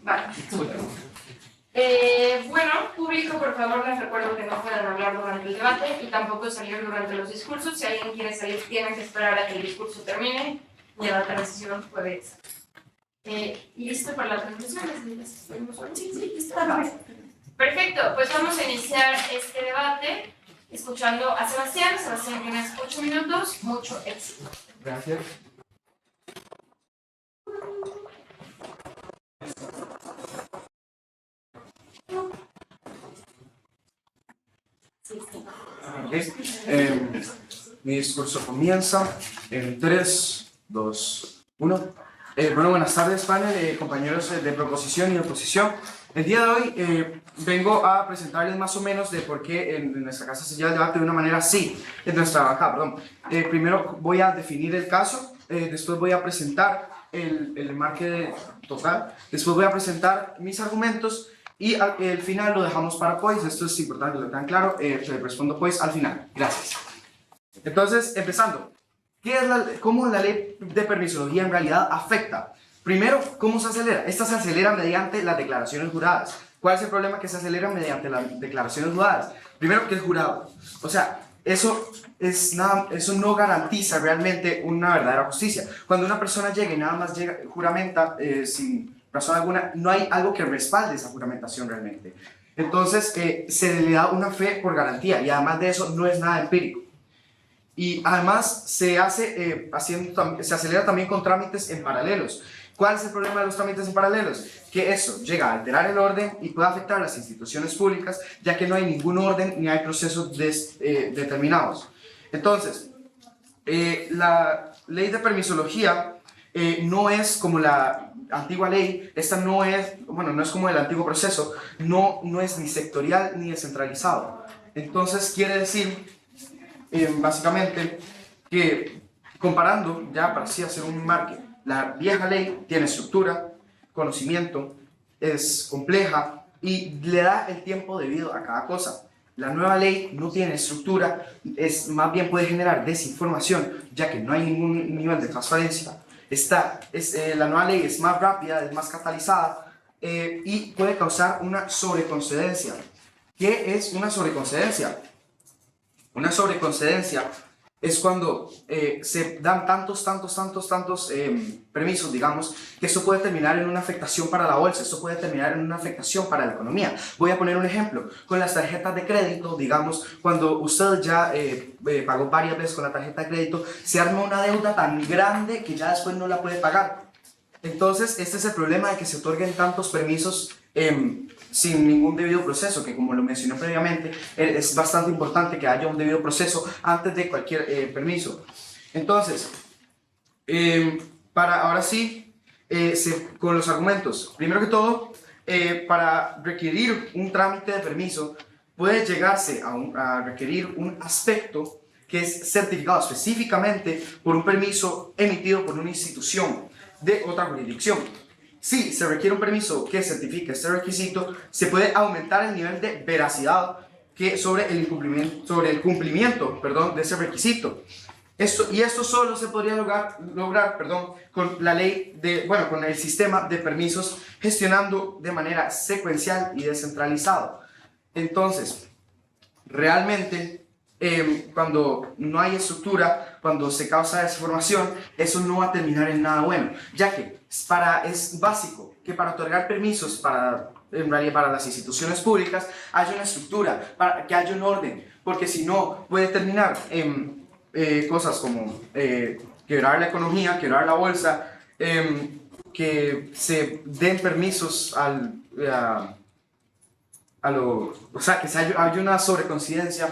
Vale. Bueno, público, por favor, les recuerdo que no pueden hablar durante el debate y tampoco salir durante los discursos. Si alguien quiere salir, tienen que esperar a que el discurso termine y a la transición puede salir. ¿Listo para la transmisión? Sí, listo. Perfecto, pues vamos a iniciar este debate escuchando a Sebastián. Sebastián, tienes 8 minutos, mucho éxito. Gracias. Mi discurso comienza en 3, 2, 1. Bueno, buenas tardes, panel, compañeros de proposición y oposición. El día de hoy vengo a presentarles más o menos de por qué en nuestra casa se lleva el debate de una manera así, en nuestra bancada, perdón. Primero voy a definir el caso, después voy a presentar el enmarque total, después voy a presentar mis argumentos y al final lo dejamos para pues. Esto es importante que lo tengan claro, respondo pues al final. Gracias. Entonces, empezando, ¿cómo la ley de permisología en realidad afecta? Primero, ¿cómo se acelera? Esta se acelera mediante las declaraciones juradas. ¿Cuál es el problema? Que se acelera mediante las declaraciones juradas. Primero, que es jurado. O sea, eso no garantiza realmente una verdadera justicia. Cuando una persona llega y nada más juramenta sin razón alguna, no hay algo que respalde esa juramentación realmente. Entonces, se le da una fe por garantía y además de eso no es nada empírico. Y además se acelera también con trámites en paralelos. ¿Cuál es el problema de los trámites en paralelos? Que eso llega a alterar el orden y puede afectar a las instituciones públicas, ya que no hay ningún orden ni hay procesos determinados. Entonces, la ley de permisología no es como la antigua ley. Esta no es como el antiguo proceso, no es ni sectorial ni descentralizado. Entonces quiere decir básicamente que, comparando, ya para así hacer un marque, la vieja ley tiene estructura, conocimiento, es compleja y le da el tiempo debido a cada cosa. La nueva ley no tiene estructura, más bien puede generar desinformación, ya que no hay ningún nivel de transparencia. La nueva ley es más rápida, es más catalizada y puede causar una sobreconcedencia. ¿Qué es una sobreconcedencia? Una sobreconcedencia es cuando se dan tantos permisos, digamos, que esto puede terminar en una afectación para la bolsa, esto puede terminar en una afectación para la economía. Voy a poner un ejemplo, con las tarjetas de crédito, digamos, cuando usted ya pagó varias veces con la tarjeta de crédito, se arma una deuda tan grande que ya después no la puede pagar. Entonces, este es el problema de que se otorguen tantos permisos sin ningún debido proceso, que como lo mencioné previamente, es bastante importante que haya un debido proceso antes de cualquier permiso. Entonces, ahora sí, con los argumentos, primero que todo, para requerir un trámite de permiso, puede llegarse a requerir un aspecto que es certificado específicamente por un permiso emitido por una institución de otra jurisdicción. Si se requiere un permiso que certifique este requisito, se puede aumentar el nivel de veracidad sobre el cumplimiento de ese requisito. Esto solo se podría lograr con la ley con el sistema de permisos gestionando de manera secuencial y descentralizado. Entonces, realmente, cuando no hay estructura, cuando se causa desinformación, eso no va a terminar en nada bueno, ya que es básico que para otorgar permisos en realidad para las instituciones públicas haya una estructura, para que haya un orden, porque si no puede terminar en cosas como quebrar la economía, quebrar la bolsa, que se den permisos o sea, que haya una sobrecoincidencia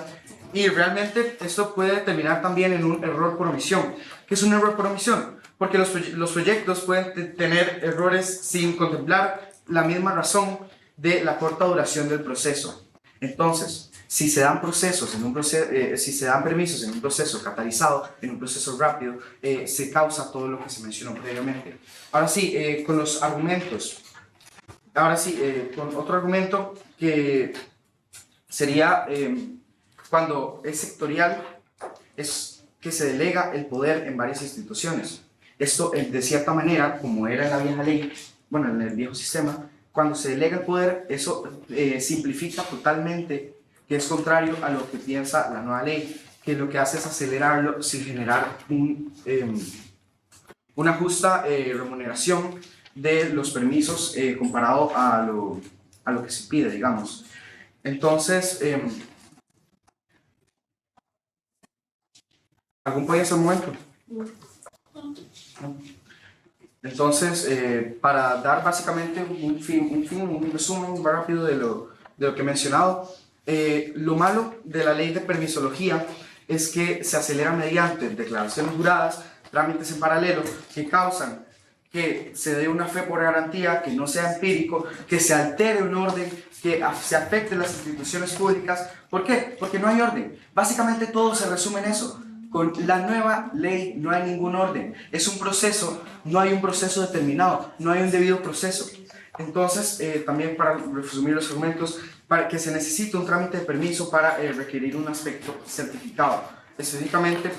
y realmente esto puede terminar también en un error por omisión. ¿Qué es un error por omisión? Porque los proyectos pueden tener errores sin contemplar la misma razón de la corta duración del proceso. Entonces, si se dan si se dan permisos en un proceso catalizado, en un proceso rápido, se causa todo lo que se mencionó previamente. Ahora sí, con los argumentos. Ahora sí, con otro argumento que sería cuando es sectorial, es que se delega el poder en varias instituciones. Esto, de cierta manera, como era en la vieja ley, bueno, en el viejo sistema, cuando se delega el poder, eso simplifica totalmente, que es contrario a lo que piensa la nueva ley, que lo que hace es acelerarlo sin generar una justa remuneración de los permisos comparado a lo que se pide, digamos. Entonces, ¿algún país al momento? Entonces, para dar básicamente un resumen rápido de lo que he mencionado, lo malo de la ley de permisología es que se acelera mediante declaraciones juradas, trámites en paralelo que causan que se dé una fe por garantía, que no sea empírico, que se altere un orden, que se afecten las instituciones públicas. ¿Por qué? Porque no hay orden. Básicamente todo se resume en eso. Con la nueva ley no hay ningún orden. Es un proceso, no hay un proceso determinado, no hay un debido proceso. Entonces, también para resumir los argumentos, para que se necesita un trámite de permiso para requerir un aspecto certificado, específicamente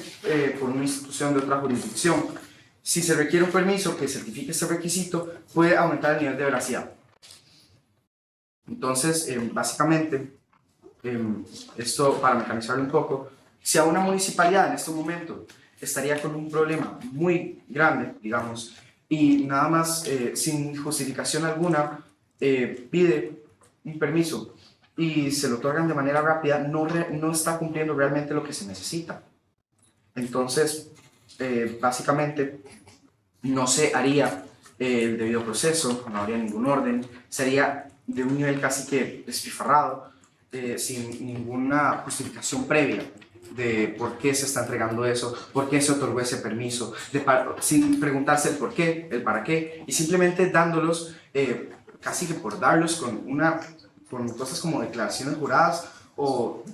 por una institución de otra jurisdicción. Si se requiere un permiso que certifique ese requisito, puede aumentar el nivel de veracidad. Entonces, básicamente, esto para mecanizarlo un poco, si a una municipalidad en este momento estaría con un problema muy grande, digamos, y nada más sin justificación alguna pide un permiso y se lo otorgan de manera rápida, no está cumpliendo realmente lo que se necesita. Entonces, básicamente, no se haría el debido proceso, no habría ningún orden, sería de un nivel casi que despifarrado, sin ninguna justificación previa de por qué se está entregando eso, por qué se otorgó ese permiso, sin preguntarse el por qué, el para qué, y simplemente dándolos, casi que por darlos con cosas como declaraciones juradas o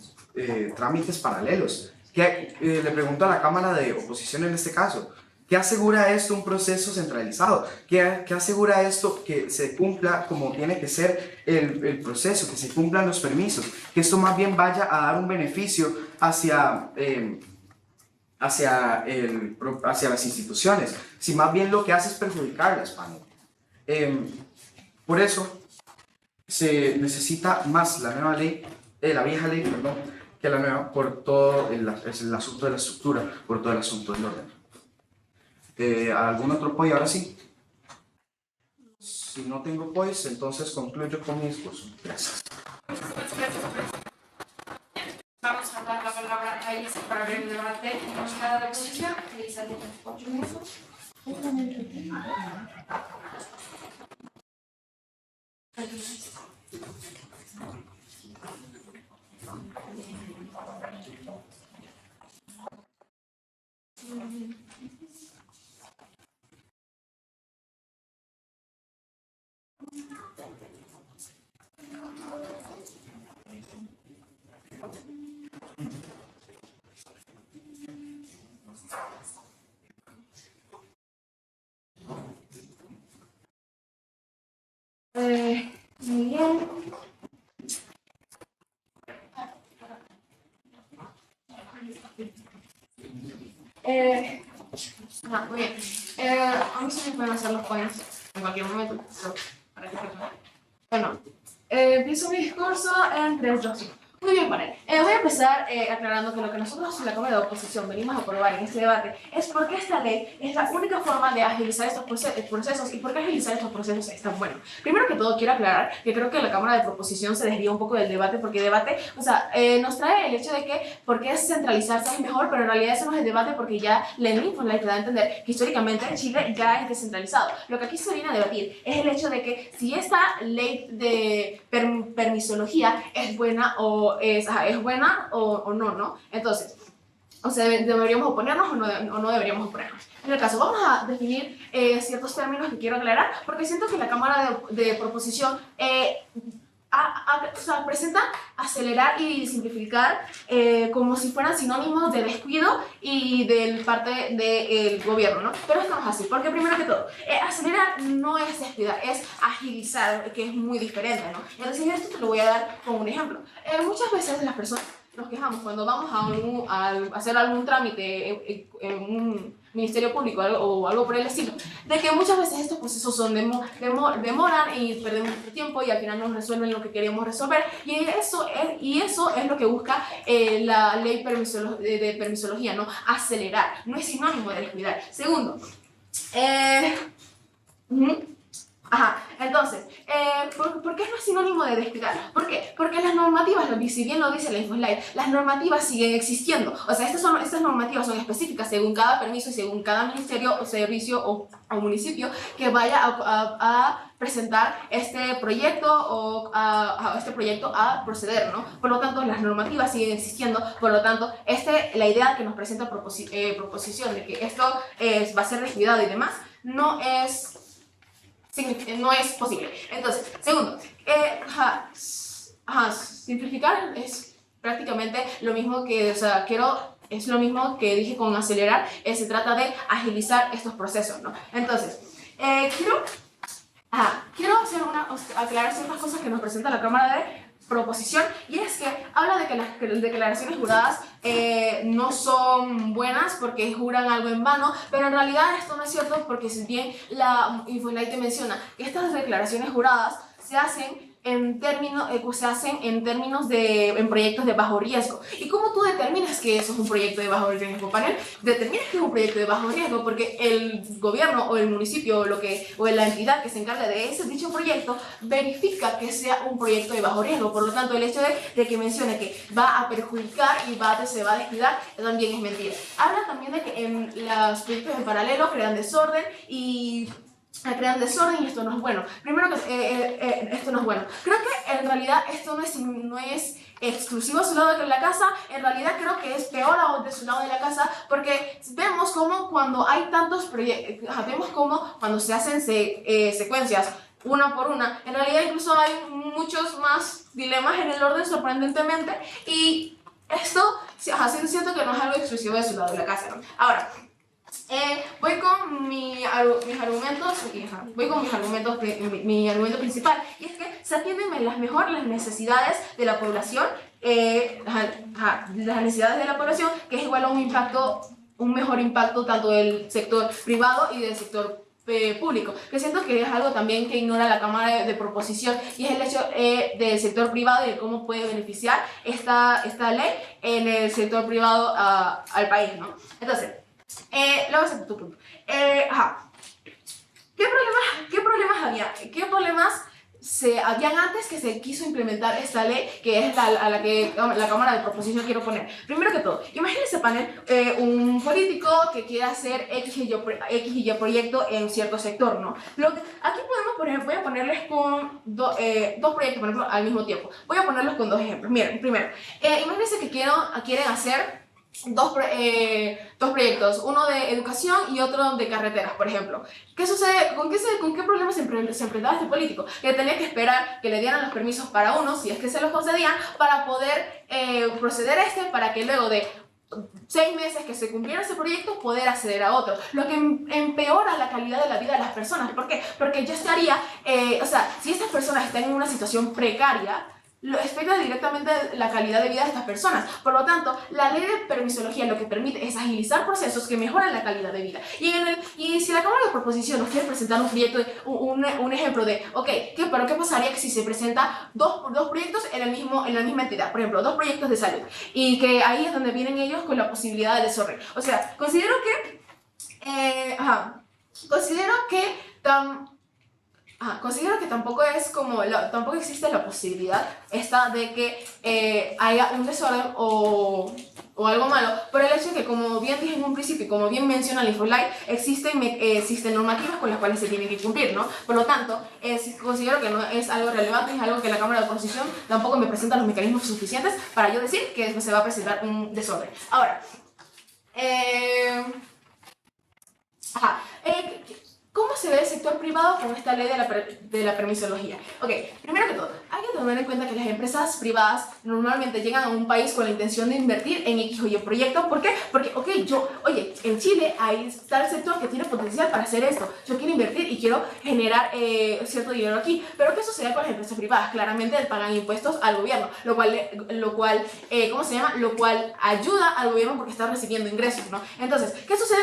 trámites paralelos. Le pregunto a la Cámara de Oposición en este caso, ¿qué asegura esto un proceso centralizado? ¿Qué asegura esto que se cumpla como tiene que ser el proceso, que se cumplan los permisos? Que esto más bien vaya a dar un beneficio hacia las instituciones, si más bien lo que hace es perjudicarlas, panel. Por eso se necesita más la nueva ley, la vieja ley, perdón, que la nueva, por todo el asunto de la estructura, por todo el asunto del orden. ¿Algún otro point? Ahora sí. Si no tengo points, entonces concluyo con mi discurso. Gracias. Vamos a dar la palabra a Elisa para abrir el debate en contra de la oposición. Elisa tiene 8 minutos. Muy bien. Muy bien. A mí se me pueden hacer los points en cualquier momento. Para que bueno, empiezo mi discurso en 3, 2, 1. Muy bien, panel. Voy a empezar aclarando que lo que nosotros en la Cámara de Oposición venimos a aprobar en este debate es porque esta ley es la única forma de agilizar estos procesos y por qué agilizar estos procesos es tan bueno. Primero que todo, quiero aclarar que creo que la Cámara de Proposición se desvía un poco del debate porque debate, o sea, nos trae el hecho de que por qué centralizarse es mejor, pero en realidad eso no es el debate porque ya la ley te da a entender que históricamente Chile ya es descentralizado. Lo que aquí se viene a debatir es el hecho de que si esta ley de permisología es buena o es buena o no, ¿no? Entonces, o sea, ¿deberíamos oponernos o no deberíamos oponernos? En el caso, vamos a definir ciertos términos que quiero aclarar, porque siento que la Cámara de Proposición o sea, presenta acelerar y simplificar como si fueran sinónimos de descuido y de parte del gobierno, ¿no? Pero esto no es así, porque primero que todo, acelerar no es descuidar, es agilizar, que es muy diferente, ¿no? Entonces esto te lo voy a dar como un ejemplo. Muchas veces las personas nos quejamos cuando vamos a hacer algún trámite en Ministerio Público o algo por el estilo, de que muchas veces estos procesos demoran y perdemos nuestro tiempo y al final no resuelven lo que queríamos resolver, y eso es lo que busca la ley de permisología, ¿no? Acelerar, no es sinónimo de descuidar. Segundo, entonces, ¿por qué no es sinónimo de descuidar? ¿Por qué? Porque las normativas, si bien lo dice la InfoSlide, las normativas siguen existiendo. O sea, estas normativas son específicas según cada permiso y según cada ministerio o servicio o municipio que vaya a presentar este proyecto o a proceder, ¿no? Por lo tanto, las normativas siguen existiendo. Por lo tanto, la idea que nos presenta proposición de que esto va a ser descuidado y demás, no es posible. Entonces, segundo, simplificar es prácticamente lo mismo que, es lo mismo que dije con acelerar, se trata de agilizar estos procesos, ¿no? Entonces, quiero aclarar ciertas cosas que nos presenta la Cámara de Proposición, y es que habla de que las declaraciones juradas no son buenas porque juran algo en vano, pero en realidad esto no es cierto, porque si bien la InfoSlide te menciona que estas declaraciones juradas se hacen en proyectos de bajo riesgo. ¿Y cómo tú determinas que eso es un proyecto de bajo riesgo, panel? Determinas que es un proyecto de bajo riesgo porque el gobierno o el municipio o la entidad que se encarga de dicho proyecto verifica que sea un proyecto de bajo riesgo. Por lo tanto, el hecho de que mencione que va a perjudicar y se va a descuidar también es mentira. Habla también de que los proyectos en paralelo crean desorden y esto no es bueno. Primero que esto no es bueno. Creo que en realidad esto no es exclusivo a su lado de la casa. En realidad creo que es peor de su lado de la casa, porque vemos como cuando hay tantos proyectos, vemos como cuando se hacen secuencias una por una, en realidad incluso hay muchos más dilemas en el orden, sorprendentemente, y esto siento que no es algo exclusivo de su lado de la casa, ¿no? Ahora, voy con mis argumentos, mi argumento principal, y es que se atienden las necesidades de la población, las necesidades de la población, que es igual a un mejor impacto tanto del sector privado y del sector público, que siento que es algo también que ignora la Cámara de Proposición, y es el hecho del sector privado y de cómo puede beneficiar esta ley en el sector privado al país, ¿no? Entonces, luego se tu punto. ¿Qué problemas había? ¿Qué problemas habían antes que se quiso implementar esta ley, que es a la que la Cámara de Proposición quiero poner? Primero que todo, imagínense, panel, un político que quiera hacer X y Y proyecto en cierto sector, ¿no? Aquí podemos, por ejemplo, voy a ponerles con dos proyectos, por ejemplo, al mismo tiempo. Voy a ponerlos con dos ejemplos. Miren, primero, imagínense que quieren hacer dos proyectos, uno de educación y otro de carreteras, por ejemplo. ¿Qué sucede? ¿Con qué problemas se enfrentaba este político? Que tenía que esperar que le dieran los permisos para uno, si es que se los concedían, para poder proceder para que luego de 6 meses que se cumpliera ese proyecto, poder acceder a otro, lo que empeora la calidad de la vida de las personas. ¿Por qué? Porque ya estaría, si estas personas están en una situación precaria, lo afecta directamente la calidad de vida de estas personas. Por lo tanto, la ley de permisología lo que permite es agilizar procesos que mejoran la calidad de vida. Y si la Cámara de Proposición nos quiere presentar un proyecto, un ejemplo de, pero ¿qué pasaría si se presenta dos proyectos en la misma entidad? Por ejemplo, 2 proyectos de salud, y que ahí es donde vienen ellos con la posibilidad de desorden. O sea, considero que tampoco existe la posibilidad de que haya un desorden o algo malo, por el hecho de que, como bien dije en un principio y como bien menciona la InfoSlide, existen normativas con las cuales se tienen que cumplir, ¿no? Por lo tanto, considero que no es algo relevante, es algo que la Cámara de Oposición tampoco me presenta los mecanismos suficientes para yo decir que se va a presentar un desorden. Ahora, ¿cómo se ve el sector privado con esta ley de la permisología? Ok, primero que todo, hay que tener en cuenta que las empresas privadas normalmente llegan a un país con la intención de invertir en X o Y proyecto. ¿Por qué? Porque, ok, oye, en Chile hay está el sector que tiene potencial para hacer esto. Yo quiero invertir y quiero generar cierto dinero aquí. Pero ¿qué sucede con las empresas privadas? Claramente pagan impuestos al gobierno, lo cual ¿cómo se llama? Lo cual ayuda al gobierno porque está recibiendo ingresos, ¿no? Entonces, ¿qué sucede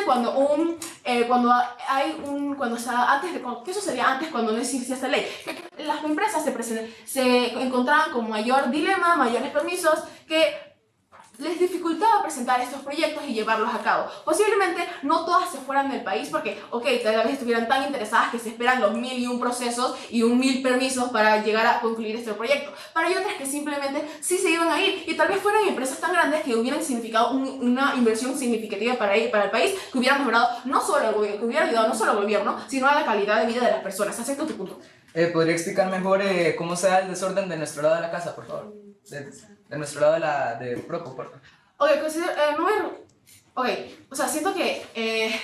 ¿qué sucedía antes cuando no existía esta ley? Que las empresas se encontraban con mayor dilema, mayores permisos, que les dificultaba presentar estos proyectos y llevarlos a cabo. Posiblemente no todas se fueran del país porque, ok, tal vez estuvieran tan interesadas que se esperan los 1001 procesos y 1000 permisos para llegar a concluir este proyecto. Pero hay otras que simplemente sí se iban a ir y tal vez fueran empresas tan grandes que hubieran significado una inversión significativa para el país, que hubiera mejorado no solo que hubiera ayudado no solo al gobierno, sino a la calidad de vida de las personas. ¿Acepto tu punto? ¿Podría explicar mejor cómo se da el desorden de nuestro lado de la casa, por favor? De nuestro lado de Propo, por favor. Ok, ok, o sea, siento que...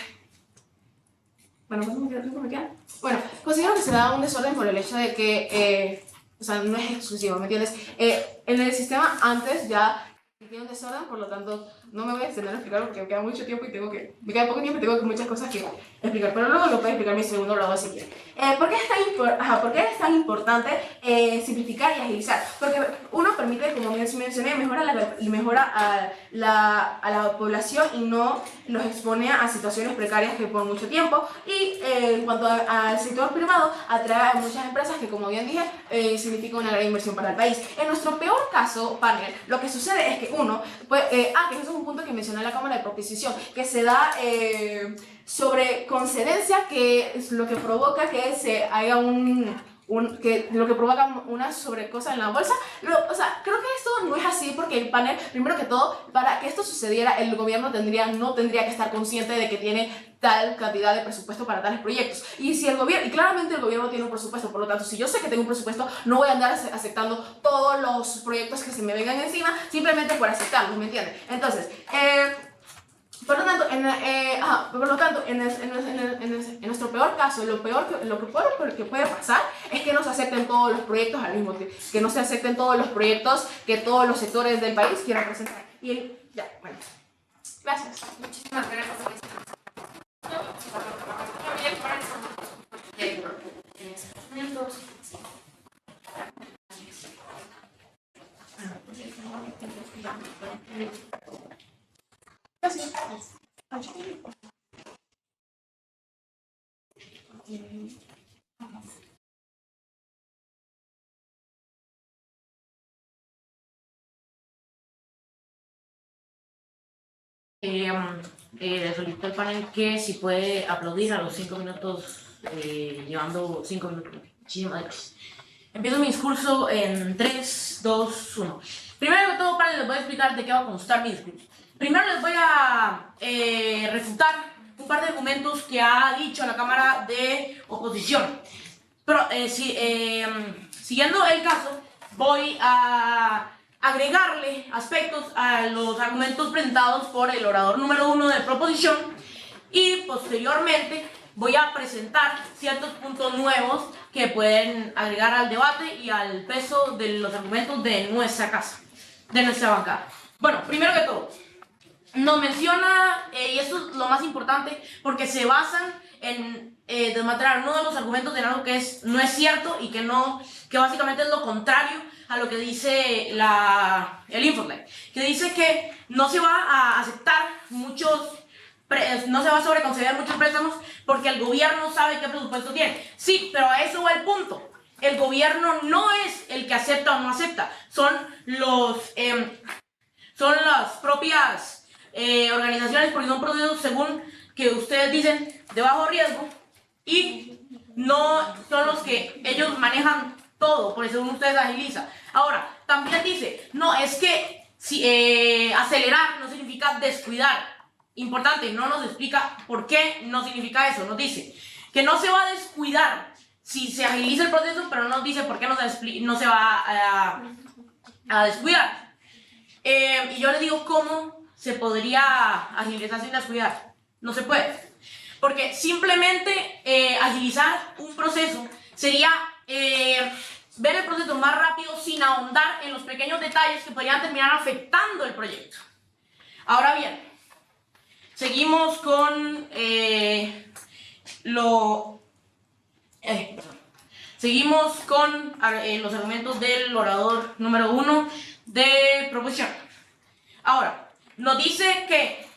Bueno, ¿cuánto me queda? Bueno, considero que se da un desorden por el hecho de que... o sea, no es exclusivo, ¿me entiendes? En el sistema antes ya tiene un desorden, por lo tanto, no me voy a extender a explicarlo porque me queda mucho tiempo y me queda poco tiempo y tengo muchas cosas que explicar, pero luego lo puede explicar mi segundo grado si quiere. ¿Por qué es tan importante simplificar y agilizar? Porque uno permite, como mencioné, mejora a la población y no los expone a situaciones precarias que por mucho tiempo. Y en cuanto al sector privado, atrae a muchas empresas que, como bien dije, significa una gran inversión para el país. En nuestro peor caso, panel, lo que sucede es que uno, que eso es un punto que mencioné en la Cámara de Proposición, que se da sobre concedencia, que es lo que provoca que se haga lo que provoca una sobrecosa en la bolsa. O sea, creo que esto no es así porque el panel, primero que todo, para que esto sucediera, el gobierno no tendría que estar consciente de que tiene tal cantidad de presupuesto para tales proyectos. Y claramente el gobierno tiene un presupuesto, por lo tanto, si yo sé que tengo un presupuesto, no voy a andar aceptando todos los proyectos que se me vengan encima simplemente por aceptarlos, ¿me entienden? Entonces, por lo tanto, en nuestro peor caso, lo peor que puede pasar es que no se acepten todos los proyectos al mismo tiempo, que no se acepten todos los proyectos que todos los sectores del país quieran presentar. Ya, bueno. Gracias. Muchísimas gracias. Le solicito al panel que si puede aplaudir a los 5 minutos, llevando 5 minutos. Muchísimas gracias. Empiezo mi discurso en 3, 2, 1. Primero que todo, panel, les voy a explicar de qué va a constar mi discurso. Primero les voy a refutar un par de argumentos que ha dicho la Cámara de Oposición. Pero siguiendo el caso, voy a agregarle aspectos a los argumentos presentados por el orador número 1 de proposición y posteriormente voy a presentar ciertos puntos nuevos que pueden agregar al debate y al peso de los argumentos de nuestra casa, de nuestra bancada. Bueno, primero que todo, nos menciona, y esto es lo más importante, porque se basan en desmantelar uno de los argumentos de algo que no es cierto y que básicamente es lo contrario a lo que dice el Infoslide, que dice que no se va a aceptar no se va a sobreconceder muchos préstamos porque el gobierno sabe qué presupuesto tiene. Sí, pero a eso va el punto. El gobierno no es el que acepta o no acepta, son las propias organizaciones, porque son procesos, según que ustedes dicen, de bajo riesgo, y no son los que ellos manejan todo, por eso ustedes agiliza. Ahora, también dice, no, es que acelerar no significa descuidar. Importante, no nos explica por qué no significa eso. Nos dice que no se va a descuidar si se agiliza el proceso, pero no nos dice por qué no se va a descuidar. Y yo les digo cómo se podría agilizar sin descuidar. No se puede. porque simplemente agilizar un proceso sería ver el proceso más rápido sin ahondar en los pequeños detalles que podrían terminar afectando el proyecto. Ahora bien, seguimos con seguimos con los argumentos del orador número 1 de proposición. Ahora, nos dice que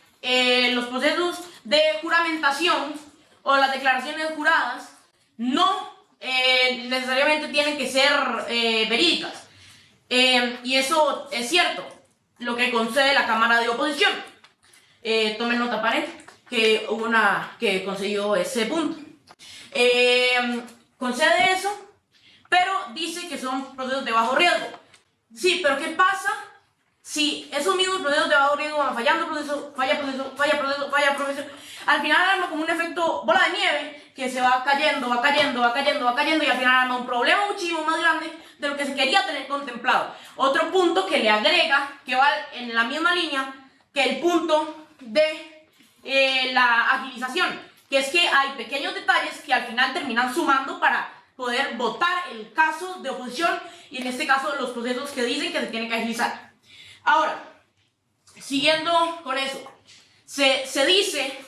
los procesos de juramentación o las declaraciones juradas no necesariamente tienen que ser verídicas. Y eso es cierto, lo que concede la Cámara de Oposición. Tomen nota, paren, que hubo una que concedió ese punto. Concede eso, pero dice que son procesos de bajo riesgo. Sí, pero ¿qué pasa si esos mismos procesos de bajo riesgo van fallando proceso, falla proceso, falla proceso, falla proceso? Al final arma como un efecto bola de nieve que se va cayendo, va cayendo, va cayendo, va cayendo y al final arma un problema muchísimo más grande de lo que se quería tener contemplado. Otro punto que le agrega, que va en la misma línea que el punto de la agilización, que es que hay pequeños detalles que al final terminan sumando para poder votar el caso de oposición y en este caso los procesos que dicen que se tienen que agilizar. Ahora, siguiendo con eso, se dice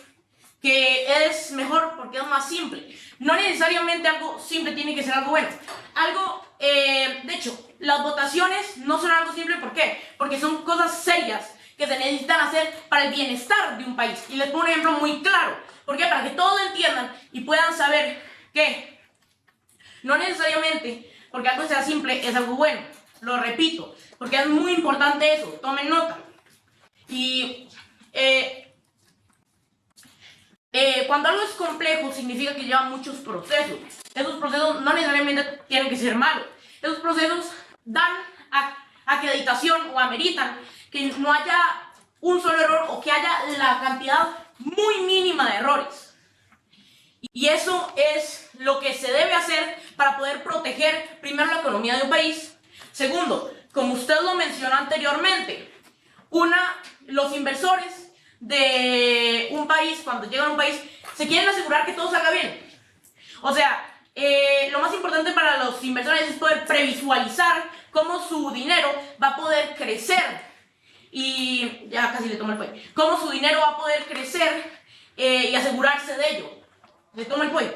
que es mejor porque es más simple. No necesariamente algo simple tiene que ser algo bueno. De hecho, las votaciones no son algo simple, ¿por qué? Porque son cosas serias que se necesitan hacer para el bienestar de un país. Y les pongo un ejemplo muy claro. ¿Por qué? Para que todos entiendan y puedan saber que no necesariamente porque algo sea simple es algo bueno. Lo repito, porque es muy importante eso. Tomen nota. Y cuando algo es complejo significa que lleva muchos procesos. Esos procesos no necesariamente tienen que ser malos. Esos procesos dan acreditación o ameritan que no haya un solo error o que haya la cantidad muy mínima de errores. Y eso es lo que se debe hacer para poder proteger primero la economía de un país. Segundo, como usted lo mencionó anteriormente, los inversores de un país, cuando llegan a un país, se quieren asegurar que todo salga bien. O sea, lo más importante para los inversores es poder previsualizar cómo su dinero va a poder crecer. Y ya casi le tomo el pollo. Cómo su dinero va a poder crecer y asegurarse de ello. Le tomo el pollo.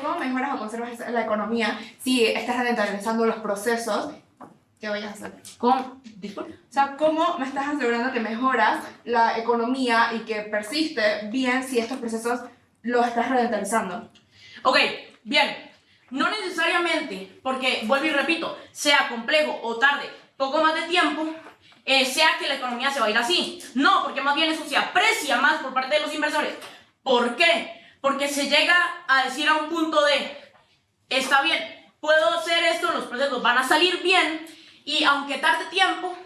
¿Cómo mejoras o conservas la economía si estás rentabilizando los procesos que vayas a hacer? ¿Cómo? Disculpe. O sea, ¿cómo me estás asegurando que mejoras la economía y que persiste bien si estos procesos los estás rentabilizando? Ok, bien. No necesariamente, porque vuelvo y repito, sea complejo o tarde poco más de tiempo, sea que la economía se va a ir así. No, porque más bien eso se aprecia más por parte de los inversores. ¿Por qué? Porque se llega a decir a un punto de, está bien, puedo hacer esto, los procesos van a salir bien y aunque tarde tiempo,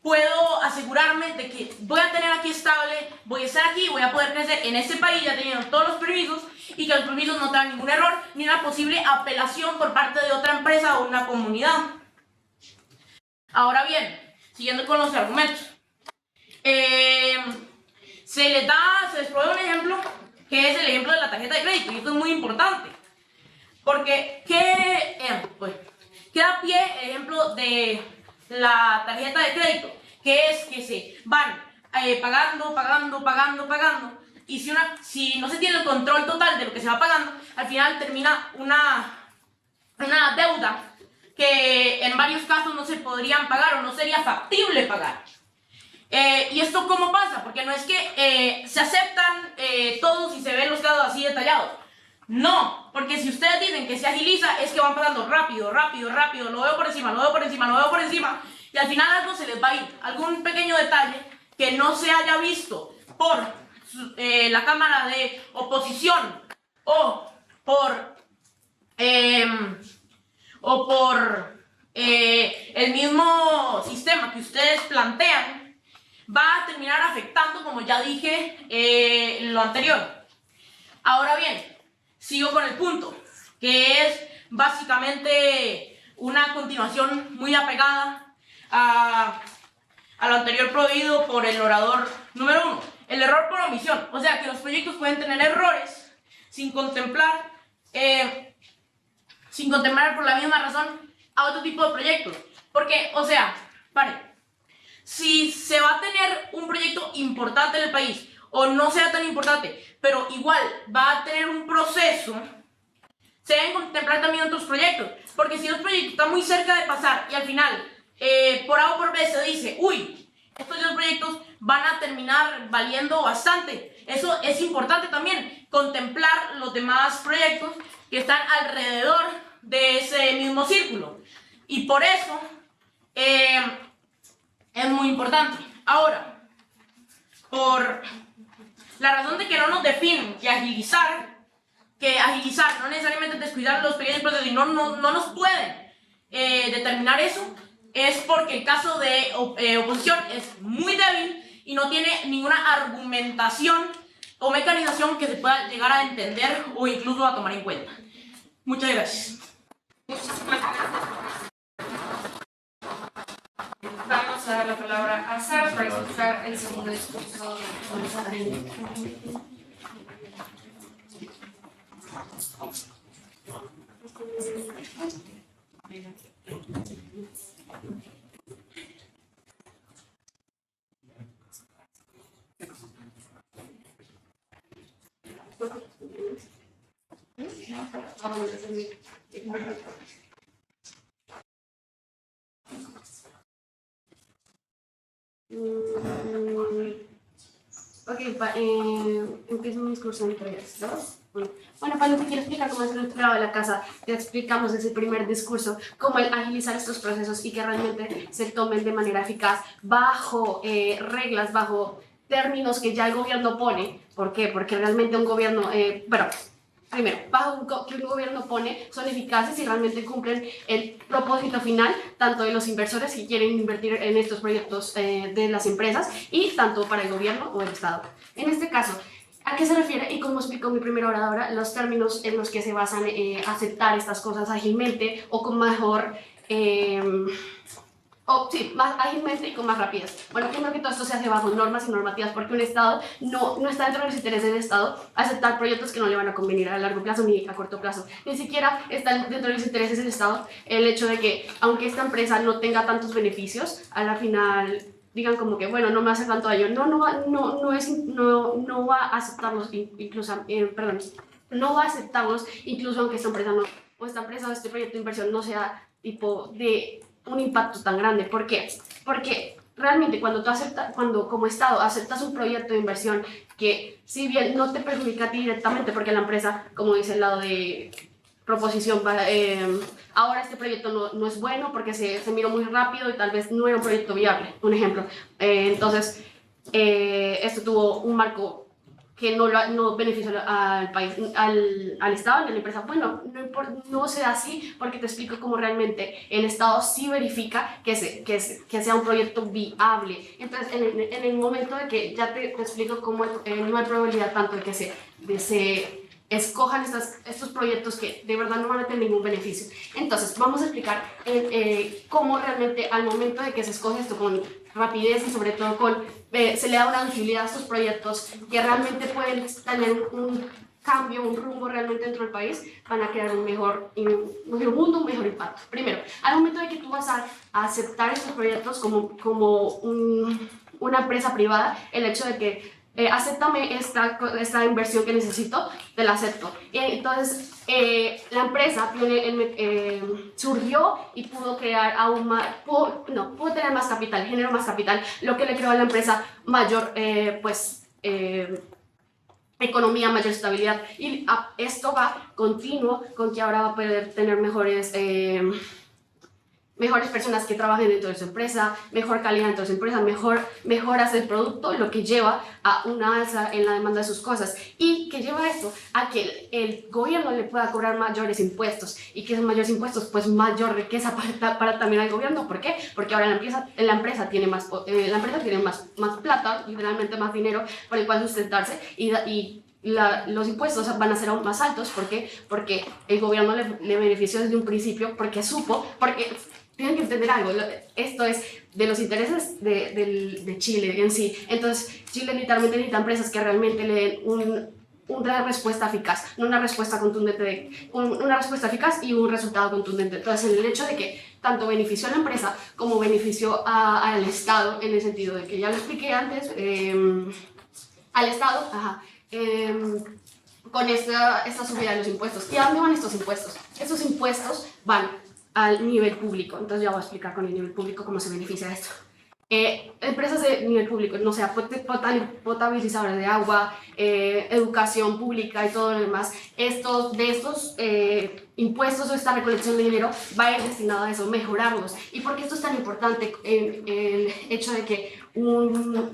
puedo asegurarme de que voy a tener aquí estable, voy a estar aquí, voy a poder crecer en este país ya teniendo todos los permisos y que los permisos no tengan ningún error ni una posible apelación por parte de otra empresa o una comunidad. Ahora bien, siguiendo con los argumentos, se les provee un ejemplo que es el ejemplo de la tarjeta de crédito y esto es muy importante porque queda pie el ejemplo de la tarjeta de crédito, que es que se van pagando y si no se tiene el control total de lo que se va pagando, al final termina una deuda que en varios casos no se podrían pagar o no sería factible pagar. ¿Y esto cómo pasa? Porque no es que se aceptan todos y se ven los casos así detallados. No, porque si ustedes dicen que se agiliza es que van pasando rápido, lo veo por encima y al final algo se les va a ir, algún pequeño detalle que no se haya visto por la Cámara de Oposición o por el mismo sistema que ustedes plantean, va a terminar afectando, como ya dije, lo anterior. Ahora bien, sigo con el punto, que es básicamente una continuación muy apegada a lo anterior prohibido por el orador número 1. El error por omisión, o sea que los proyectos pueden tener errores sin contemplar por la misma razón a otro tipo de proyectos. Porque, o sea, pare, si se va a tener un proyecto importante en el país, o no sea tan importante, pero igual va a tener un proceso, se deben contemplar también otros proyectos. Porque si los proyectos están muy cerca de pasar y al final, por A o por B se dice, uy, estos dos proyectos van a terminar valiendo bastante. Eso es importante también, contemplar los demás proyectos que están alrededor de ese mismo círculo. Y por eso es muy importante. Ahora, por la razón de que no nos definen que agilizar, no necesariamente descuidar los pequeños procesos y no nos pueden determinar eso, es porque el caso de oposición es muy débil y no tiene ninguna argumentación o mecanización que se pueda llegar a entender o incluso a tomar en cuenta. Muchas gracias. Muchísimas gracias. Vamos a dar la palabra a Sara para escuchar el segundo discurso. Ok, empiezo mi discurso en 3, 2, 1. Bueno, Pablo, te quiero explicar cómo es el trabajo de la casa. Te explicamos ese primer discurso, cómo el agilizar estos procesos y que realmente se tomen de manera eficaz bajo reglas, bajo términos que ya el gobierno pone. ¿Por qué? Porque realmente un gobierno, primero, que un gobierno pone son eficaces y realmente cumplen el propósito final, tanto de los inversores que quieren invertir en estos proyectos de las empresas y tanto para el gobierno o el Estado. En este caso, ¿a qué se refiere? Y como explicó mi primera oradora, los términos en los que se basan aceptar estas cosas ágilmente o con mejor... más ágilmente y con más rapidez. Bueno, primero que todo esto se hace bajo normas y normativas porque un Estado no está dentro de los intereses del Estado aceptar proyectos que no le van a convenir a largo plazo ni a corto plazo. Ni siquiera está dentro de los intereses del Estado el hecho de que, aunque esta empresa no tenga tantos beneficios, a la final digan como que, bueno, no me hace tanto daño. No va a aceptarlos incluso, no va a aceptarlos incluso aunque esta empresa o este proyecto de inversión no sea tipo de un impacto tan grande. ¿Por qué? Porque realmente cuando como Estado aceptas un proyecto de inversión que si bien no te perjudica a ti directamente, porque la empresa, como dice el lado de proposición, ahora este proyecto no es bueno porque se miró muy rápido y tal vez no era un proyecto viable, un ejemplo. Entonces, esto tuvo un marco que no benefició al país, al Estado, a la empresa. Bueno, no sea así porque te explico cómo realmente el Estado sí verifica que sea un proyecto viable. Entonces, en el momento de que ya te explico cómo no hay probabilidad tanto de que se escojan estos proyectos que de verdad no van a tener ningún beneficio. Entonces, vamos a explicar cómo realmente al momento de que se escoge esto con rapidez y sobre todo se le da una visibilidad a estos proyectos que realmente pueden tener un cambio, un rumbo realmente dentro del país, van a crear un mejor mundo, un mejor impacto. Primero, al momento de que tú vas a aceptar estos proyectos como una empresa privada, el hecho de que acéptame esta inversión que necesito, te la acepto. Entonces, la empresa surgió y pudo crear aún más, pudo tener más capital, generó más capital, lo que le creó a la empresa mayor, economía, mayor estabilidad. Y esto va continuo con que ahora va a poder tener mejores personas que trabajen dentro de su empresa, mejor calidad dentro de su empresa, mejoras del producto, lo que lleva a una alza en la demanda de sus cosas y que lleva esto a que el gobierno le pueda cobrar mayores impuestos y que esos mayores impuestos, pues mayor riqueza para también al gobierno. ¿Por qué? Porque ahora la empresa tiene más plata, literalmente más dinero por el cual sustentarse y los impuestos van a ser aún más altos. ¿Por qué? Porque el gobierno le benefició desde un principio, porque tienen que entender algo, esto es de los intereses de Chile en sí. Entonces, Chile literalmente necesita empresas que realmente le den una respuesta eficaz, no una respuesta contundente, una respuesta eficaz y un resultado contundente. Entonces, el hecho de que tanto benefició a la empresa como benefició al Estado, en el sentido de que ya lo expliqué antes, al Estado, con esta subida de los impuestos. ¿Y a dónde van estos impuestos? Estos impuestos van al nivel público. Entonces ya voy a explicar con el nivel público cómo se beneficia esto. Empresas de nivel público, no sea potabilizadoras de agua, educación pública y todo lo demás, de estos impuestos o esta recolección de dinero va a ir destinado a eso, mejorarlos. ¿Y por qué esto es tan importante? El hecho de que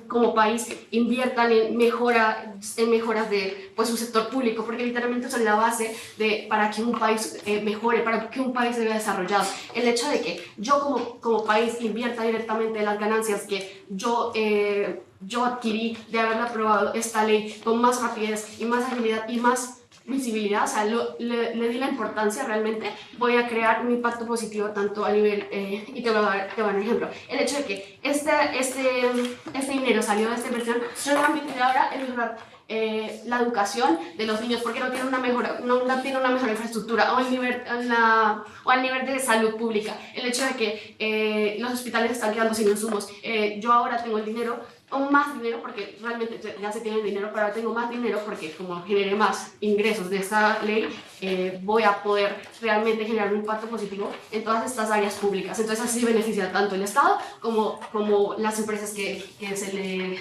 como país inviertan en mejoras de pues, su sector público, porque literalmente son la base para que un país mejore, para que un país se vea desarrollado. El hecho de que yo como país invierta directamente las ganancias que yo adquirí de haber aprobado esta ley con más rapidez y más agilidad y más visibilidad, o sea, le di la importancia realmente, voy a crear un impacto positivo tanto a nivel, y te voy a dar un ejemplo, el hecho de que este dinero salió de esta inversión, yo lo permitirá ahora en mejorar la educación de los niños, porque no tiene una mejor infraestructura o al nivel de salud pública, el hecho de que los hospitales están quedando sin insumos, yo ahora tengo el dinero, o más dinero, porque realmente ya se tiene el dinero, pero ahora tengo más dinero porque como generé más ingresos de esta ley, voy a poder realmente generar un impacto positivo en todas estas áreas públicas. Entonces así beneficia tanto el Estado como las empresas que se le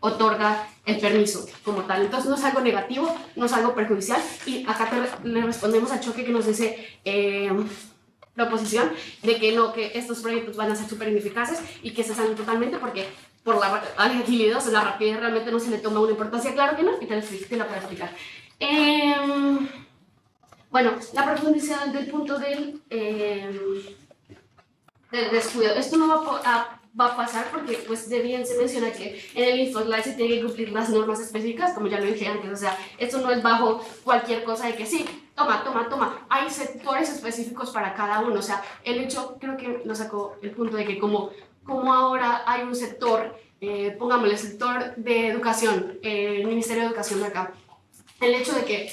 otorga el permiso como tal. Entonces no es algo negativo, no es algo perjudicial, y acá le respondemos al choque que nos dice la oposición de que no, que estos proyectos van a ser súper ineficaces y que se salen totalmente porque por la agilidad, o sea, la rapidez realmente no se le toma una importancia, claro que no, y te la puedo explicar. Bueno, la profundidad del punto del descuido. Esto no va a pasar porque, pues, de bien se menciona que en el InfoSlide se tiene que cumplir las normas específicas, como ya lo dije antes, o sea, esto no es bajo cualquier cosa de que sí, toma, hay sectores específicos para cada uno, o sea, el hecho, creo que lo sacó el punto de que como ahora hay un sector, pongámosle el sector de educación, el Ministerio de Educación de acá, el hecho de que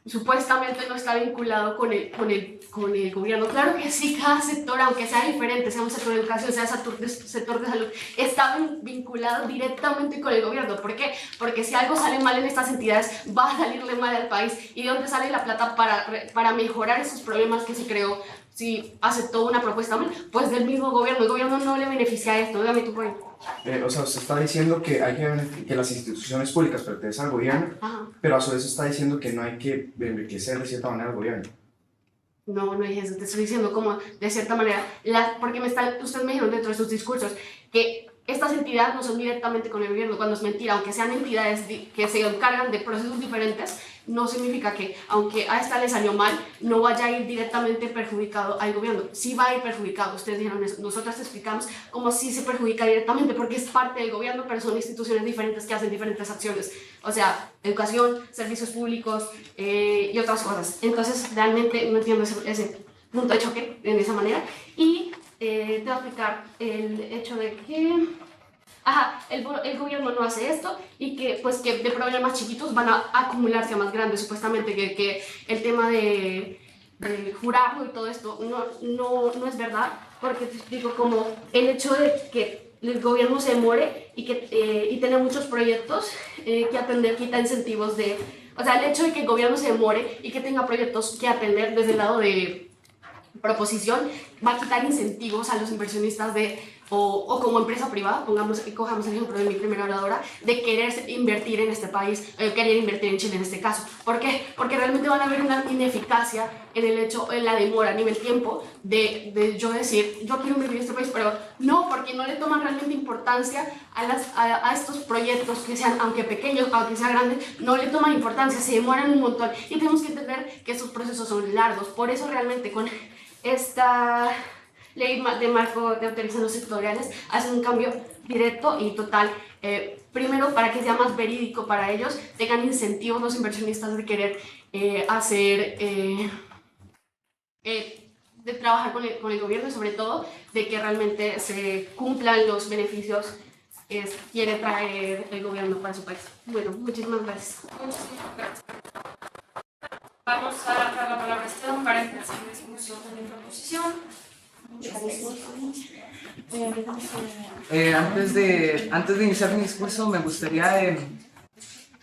supuestamente no está vinculado con el gobierno. Claro que sí, cada sector, aunque sea diferente, sea un sector de educación, sea sector de salud, está vinculado directamente con el gobierno. ¿Por qué? Porque si algo sale mal en estas entidades, va a salirle mal al país. ¿Y de dónde sale la plata para mejorar esos problemas que se creó? Si aceptó una propuesta mal, pues del mismo gobierno. El gobierno no le beneficia a esto. Dígame tu point. O sea, usted está diciendo que que las instituciones públicas pertenecen al gobierno, pero a su vez está diciendo que no hay que enriquecer de cierta manera al gobierno. No dije eso, te estoy diciendo como de cierta manera, porque ustedes me dijeron dentro de sus discursos que estas entidades no son directamente con el gobierno, cuando es mentira, aunque sean entidades que se encargan de procesos diferentes, no significa que, aunque a esta le salió mal, no vaya a ir directamente perjudicado al gobierno. Sí va a ir perjudicado, ustedes dijeron eso, nosotras explicamos cómo sí se perjudica directamente, porque es parte del gobierno, pero son instituciones diferentes que hacen diferentes acciones, o sea, educación, servicios públicos y otras cosas. Entonces, realmente no entiendo ese punto de choque de esa manera, y te voy a explicar el hecho de que el gobierno no hace esto y que pues que de problemas chiquitos van a acumularse a más grandes, supuestamente que el tema de jurado y todo esto no es verdad, porque te explico como el hecho de que el gobierno se demore y tiene muchos proyectos que atender, quita incentivos o sea, el hecho de que el gobierno se demore y que tenga proyectos que atender desde el lado de proposición va a quitar incentivos a los inversionistas o como empresa privada, cojamos el ejemplo de mi primera oradora, de querer invertir en este país, querer invertir en Chile en este caso. ¿Por qué? Porque realmente van a haber una ineficacia en la demora, a nivel tiempo, de yo decir, yo quiero invertir en este país, pero no, porque no le toman realmente importancia a estos proyectos que sean, aunque pequeños, aunque sean grandes, no le toman importancia, se demoran un montón. Y tenemos que entender que estos procesos son largos. Por eso realmente con esta ley de marco de autorizaciones sectoriales hace un cambio directo y total. Primero, para que sea más verídico para ellos, tengan incentivos los inversionistas de querer de trabajar con el gobierno, y sobre todo de que realmente se cumplan los beneficios quiere traer el gobierno para su país. Bueno, muchísimas gracias. Vamos a dar la palabra a Esteban para empezar el discurso de proposición. Antes de iniciar mi discurso, me gustaría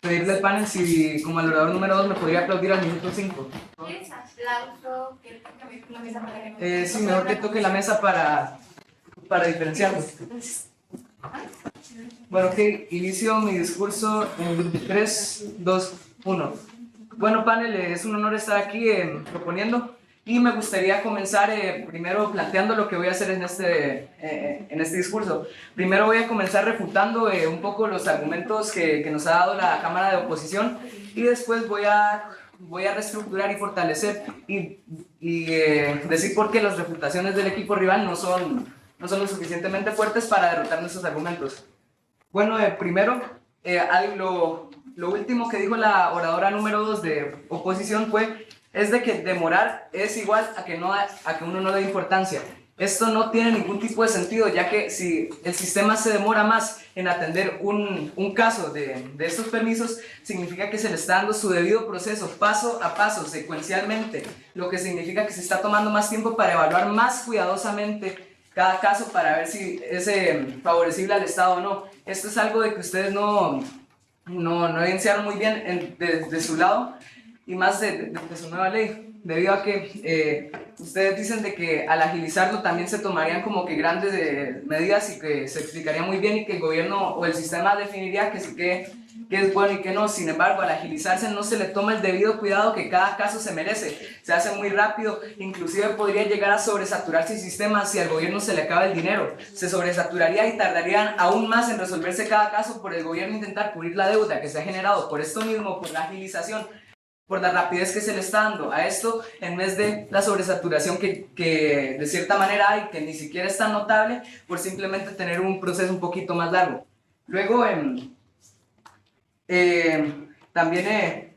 pedirle al panel si, como al orador número 2, me podría aplaudir al minuto 5. Sí, mejor que toque la mesa para diferenciarlo. Bueno, ok, inicio mi discurso en 3, 2, 1. Bueno, panel, es un honor estar aquí proponiendo. Y me gustaría comenzar primero planteando lo que voy a hacer en este discurso. Primero voy a comenzar refutando un poco los argumentos que nos ha dado la Cámara de Oposición y después voy a reestructurar y fortalecer y decir por qué las refutaciones del equipo rival no son lo suficientemente fuertes para derrotar nuestros argumentos. Bueno, primero, lo último que dijo la oradora número 2 de oposición es de que demorar es igual a que uno no le dé importancia. Esto no tiene ningún tipo de sentido, ya que si el sistema se demora más en atender un caso de estos permisos, significa que se le está dando su debido proceso, paso a paso, secuencialmente, lo que significa que se está tomando más tiempo para evaluar más cuidadosamente cada caso para ver si es favorecible al Estado o no. Esto es algo de que ustedes no evidenciaron muy bien de su lado, y más de su nueva ley, debido a que ustedes dicen de que al agilizarlo también se tomarían como que grandes medidas y que se explicaría muy bien y que el gobierno o el sistema definiría que sí que es bueno y que no. Sin embargo, al agilizarse no se le toma el debido cuidado que cada caso se merece, se hace muy rápido, inclusive podría llegar a sobresaturarse el sistema si al gobierno se le acaba el dinero, se sobresaturaría y tardarían aún más en resolverse cada caso por el gobierno intentar cubrir la deuda que se ha generado por esto mismo, por la agilización, por la rapidez que se le está dando a esto, en vez de la sobresaturación que de cierta manera hay, que ni siquiera es tan notable, por simplemente tener un proceso un poquito más largo. Luego, también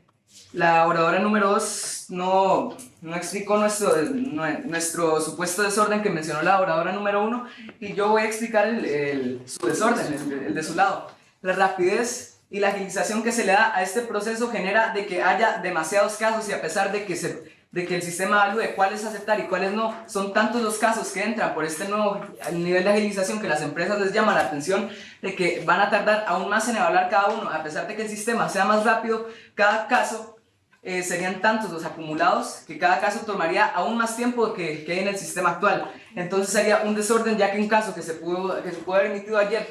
la oradora número 2 no explicó nuestro supuesto desorden que mencionó la oradora número 1, y yo voy a explicar su desorden, el de su lado. La rapidez y la agilización que se le da a este proceso genera de que haya demasiados casos, y a pesar de que el sistema evalúe cuáles aceptar y cuáles no, son tantos los casos que entran por este nuevo nivel de agilización que las empresas les llama la atención de que van a tardar aún más en evaluar cada uno. A pesar de que el sistema sea más rápido, cada caso serían tantos los acumulados que cada caso tomaría aún más tiempo que hay en el sistema actual. Entonces sería un desorden, ya que un caso que se pudo haber emitido ayer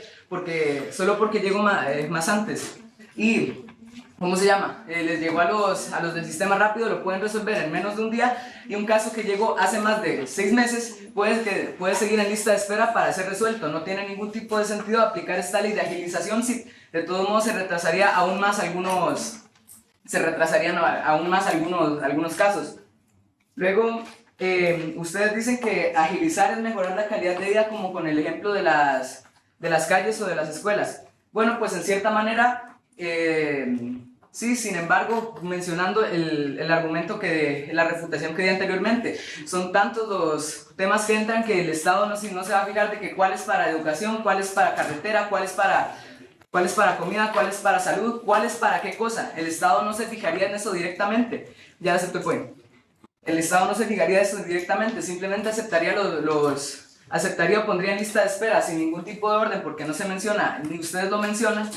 solo porque llegó más antes y ¿cómo se llama? Les llegó a los del sistema rápido, lo pueden resolver en menos de un día, y un caso que llegó hace más de 6 meses puede seguir en lista de espera para ser resuelto. No tiene ningún tipo de sentido aplicar esta ley de agilización si de todos modos se retrasarían aún más algunos casos. Luego, ustedes dicen que agilizar es mejorar la calidad de vida, como con el ejemplo de las calles o de las escuelas. Bueno, pues en cierta manera sí, sin embargo, mencionando el argumento la refutación que di anteriormente, son tantos los temas que entran que el Estado no se va a fijar de que cuál es para educación, cuál es para carretera, cuál es para comida, cuál es para salud, cuál es para qué cosa. El Estado no se fijaría en eso directamente. Ya se te fue. El Estado no se fijaría en eso directamente, simplemente aceptaría o pondría en lista de espera sin ningún tipo de orden, porque no se menciona, ni ustedes lo mencionan,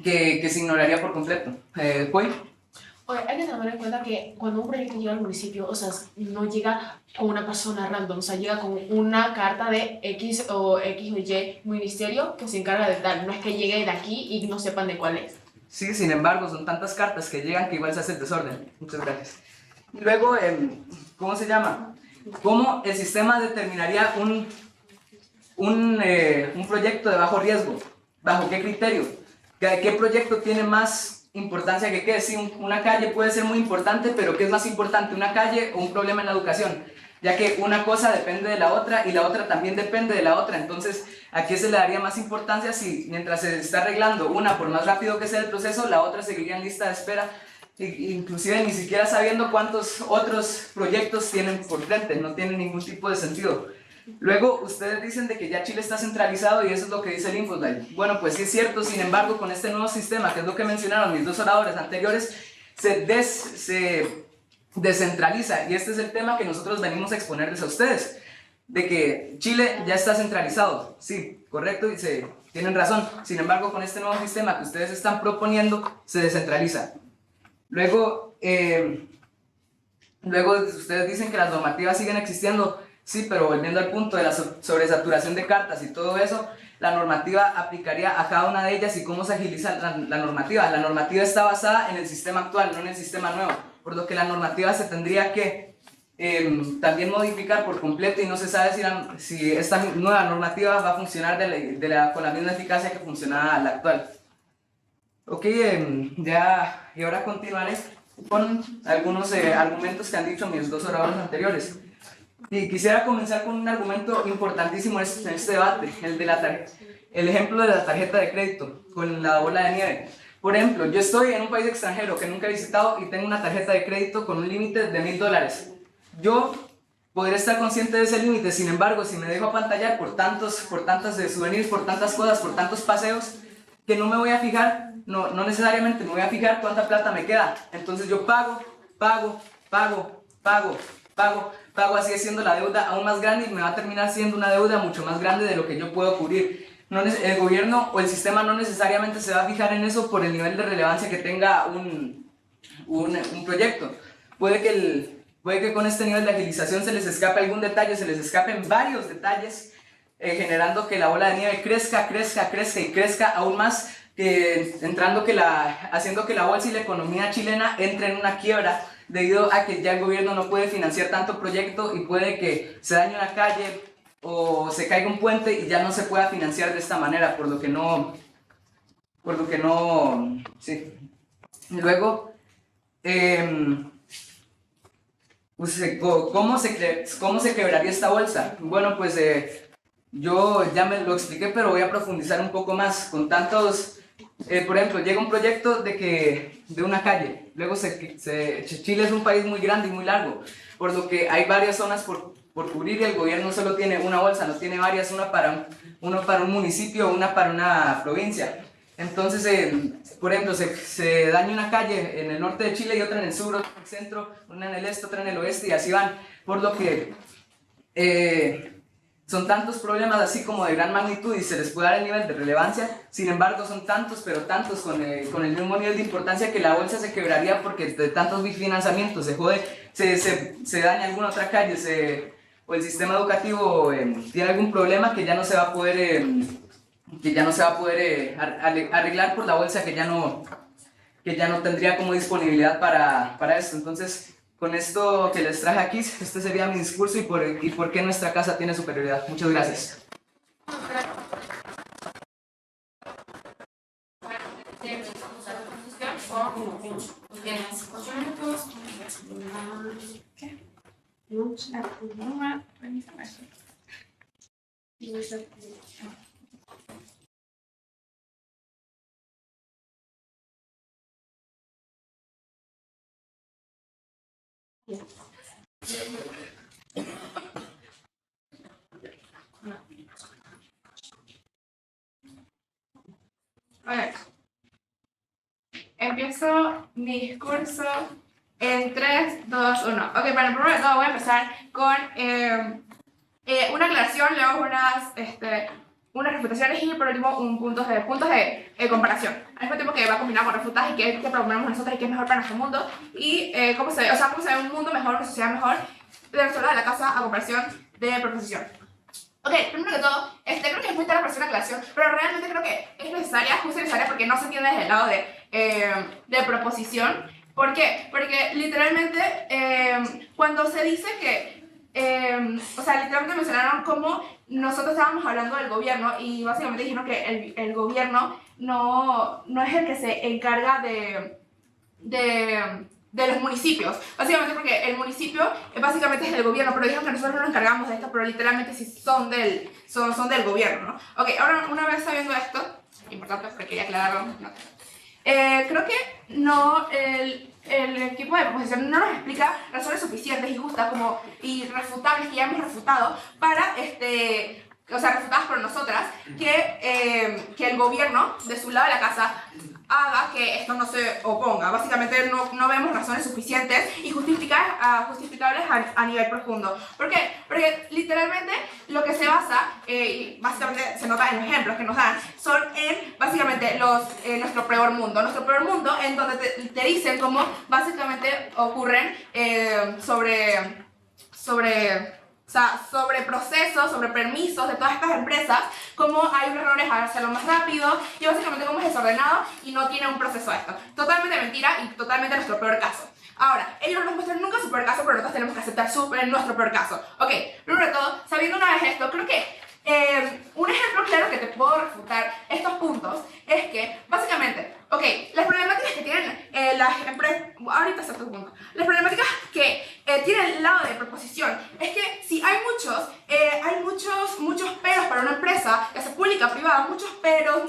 que se ignoraría por completo. ¿Voy? Oye, hay que tener en cuenta que cuando un proyecto llega al municipio, o sea, no llega con una persona random, o sea, llega con una carta de X o Y ministerio que se encarga de tal. No es que llegue de aquí y no sepan de cuál es. Sí, sin embargo, son tantas cartas que llegan que igual se hace el desorden. Muchas gracias. Y luego, ¿cómo se llama? ¿Cómo el sistema determinaría un proyecto de bajo riesgo? ¿Bajo qué criterio? ¿Qué proyecto tiene más importancia que qué? Sí, una calle puede ser muy importante, pero ¿qué es más importante, una calle o un problema en la educación? Ya que una cosa depende de la otra y la otra también depende de la otra. Entonces, ¿a qué se le daría más importancia si mientras se está arreglando una, por más rápido que sea el proceso, la otra seguiría en lista de espera? Inclusive ni siquiera sabiendo cuántos otros proyectos tienen por frente, no tiene ningún tipo de sentido. Luego, ustedes dicen de que ya Chile está centralizado y eso es lo que dice el Infoslide. Bueno, pues sí es cierto, sin embargo, con este nuevo sistema, que es lo que mencionaron mis dos oradores anteriores, se descentraliza. Y este es el tema que nosotros venimos a exponerles a ustedes, de que Chile ya está centralizado. Sí, correcto, y tienen razón. Sin embargo, con este nuevo sistema que ustedes están proponiendo, se descentraliza. Luego, ustedes dicen que las normativas siguen existiendo. Sí, pero volviendo al punto de la sobresaturación de cartas y todo eso, la normativa aplicaría a cada una de ellas. ¿Y cómo se agiliza la normativa? La normativa está basada en el sistema actual, no en el sistema nuevo, por lo que la normativa se tendría que también modificar por completo y no se sabe si esta nueva normativa va a funcionar con la misma eficacia que funcionaba la actual. Ok, y ahora continuaré con algunos argumentos que han dicho mis dos oradores anteriores. Y quisiera comenzar con un argumento importantísimo en este debate, el ejemplo de la tarjeta de crédito con la bola de nieve. Por ejemplo, yo estoy en un país extranjero que nunca he visitado y tengo una tarjeta de crédito con un límite de $1000. Yo podría estar consciente de ese límite, sin embargo, si me dejo apantallar por tantas de souvenirs, por tantas cosas, por tantos paseos, que no me voy a fijar, no necesariamente me voy a fijar cuánta plata me queda. Entonces yo pago, así haciendo la deuda aún más grande y me va a terminar siendo una deuda mucho más grande de lo que yo puedo cubrir. El gobierno o el sistema no necesariamente se va a fijar en eso por el nivel de relevancia que tenga un proyecto. Puede que con este nivel de agilización se les escape algún detalle, se les escapen varios detalles, generando que la bola de nieve crezca y crezca aún más, haciendo que la bolsa y la economía chilena entre en una quiebra, debido a que ya el gobierno no puede financiar tanto proyecto y puede que se dañe una calle o se caiga un puente y ya no se pueda financiar de esta manera, por lo que no, sí. Luego, ¿cómo se quebraría esta bolsa? Bueno, pues yo ya me lo expliqué, pero voy a profundizar un poco más con tantos. Por ejemplo, llega un proyecto de una calle, luego Chile es un país muy grande y muy largo, por lo que hay varias zonas por cubrir y el gobierno solo tiene una bolsa, no tiene varias, una para un municipio, una para una provincia. Entonces, por ejemplo, se daña una calle en el norte de Chile y otra en el sur, otra en el centro, una en el este, otra en el oeste y así van, por lo que son tantos problemas así como de gran magnitud y se les puede dar el nivel de relevancia. Sin embargo, son tantos, pero tantos con el mismo nivel de importancia que la bolsa se quebraría porque de tantos financiamientos se jode, se daña alguna otra calle, o el sistema educativo tiene algún problema que ya no se va a poder arreglar por la bolsa que ya no tendría como disponibilidad para esto. Entonces, con esto que les traje aquí, este sería mi discurso y por qué nuestra casa tiene superioridad. Muchas gracias. A ver, empiezo mi discurso en 3, 2, 1. Ok, para el primero de todo voy a empezar con una aclaración, luego unas refutaciones y por último puntos de comparación. Al mismo tiempo que va a combinar con refutas y qué proponemos nosotros y qué es mejor para nuestro mundo y cómo se ve un mundo mejor, una sociedad mejor de nuestro lado de la casa a comparación de proposición. Ok, primero que todo, creo que es muy tarde para hacer una aclaración, pero realmente creo que es necesaria, justo necesaria, porque no se entiende desde el lado de proposición. ¿Por qué? Porque literalmente cuando se dice que, literalmente mencionaron cómo nosotros estábamos hablando del gobierno y básicamente dijeron que el gobierno no es el que se encarga de los municipios, básicamente porque el municipio básicamente es del gobierno, pero dijeron que nosotros no nos encargamos de esto, pero literalmente sí son del gobierno, ¿no? Ok, ahora una vez sabiendo esto, importante porque quería aclararlo, no. Creo que no, el equipo de proposición no nos explica razones suficientes y justas como irrefutables que ya hemos refutado para o sea, refutadas por nosotras, que el gobierno de su lado de la casa haga que esto no se oponga. Básicamente no vemos razones suficientes y justificables a nivel profundo. ¿Por qué? Porque literalmente lo que se basa, y básicamente se nota en los ejemplos que nos dan, son en básicamente nuestro peor mundo. Nuestro peor mundo en donde te dicen cómo básicamente ocurren sobre procesos, sobre permisos de todas estas empresas, cómo hay errores a hacerlo más rápido y básicamente cómo es desordenado y no tiene un proceso a esto. Totalmente mentira y totalmente nuestro peor caso. Ahora, ellos no nos muestran nunca su peor caso, pero nosotros tenemos que aceptar nuestro peor caso. Ok, primero de todo, sabiendo una vez esto, creo que un ejemplo claro que te puedo refutar estos puntos es que, básicamente, ok, las problemáticas que tienen las empresas, ahorita es otro punto, las problemáticas que tiene el lado de proposición es que si hay muchos peros para una empresa, ya sea pública o privada, muchos peros,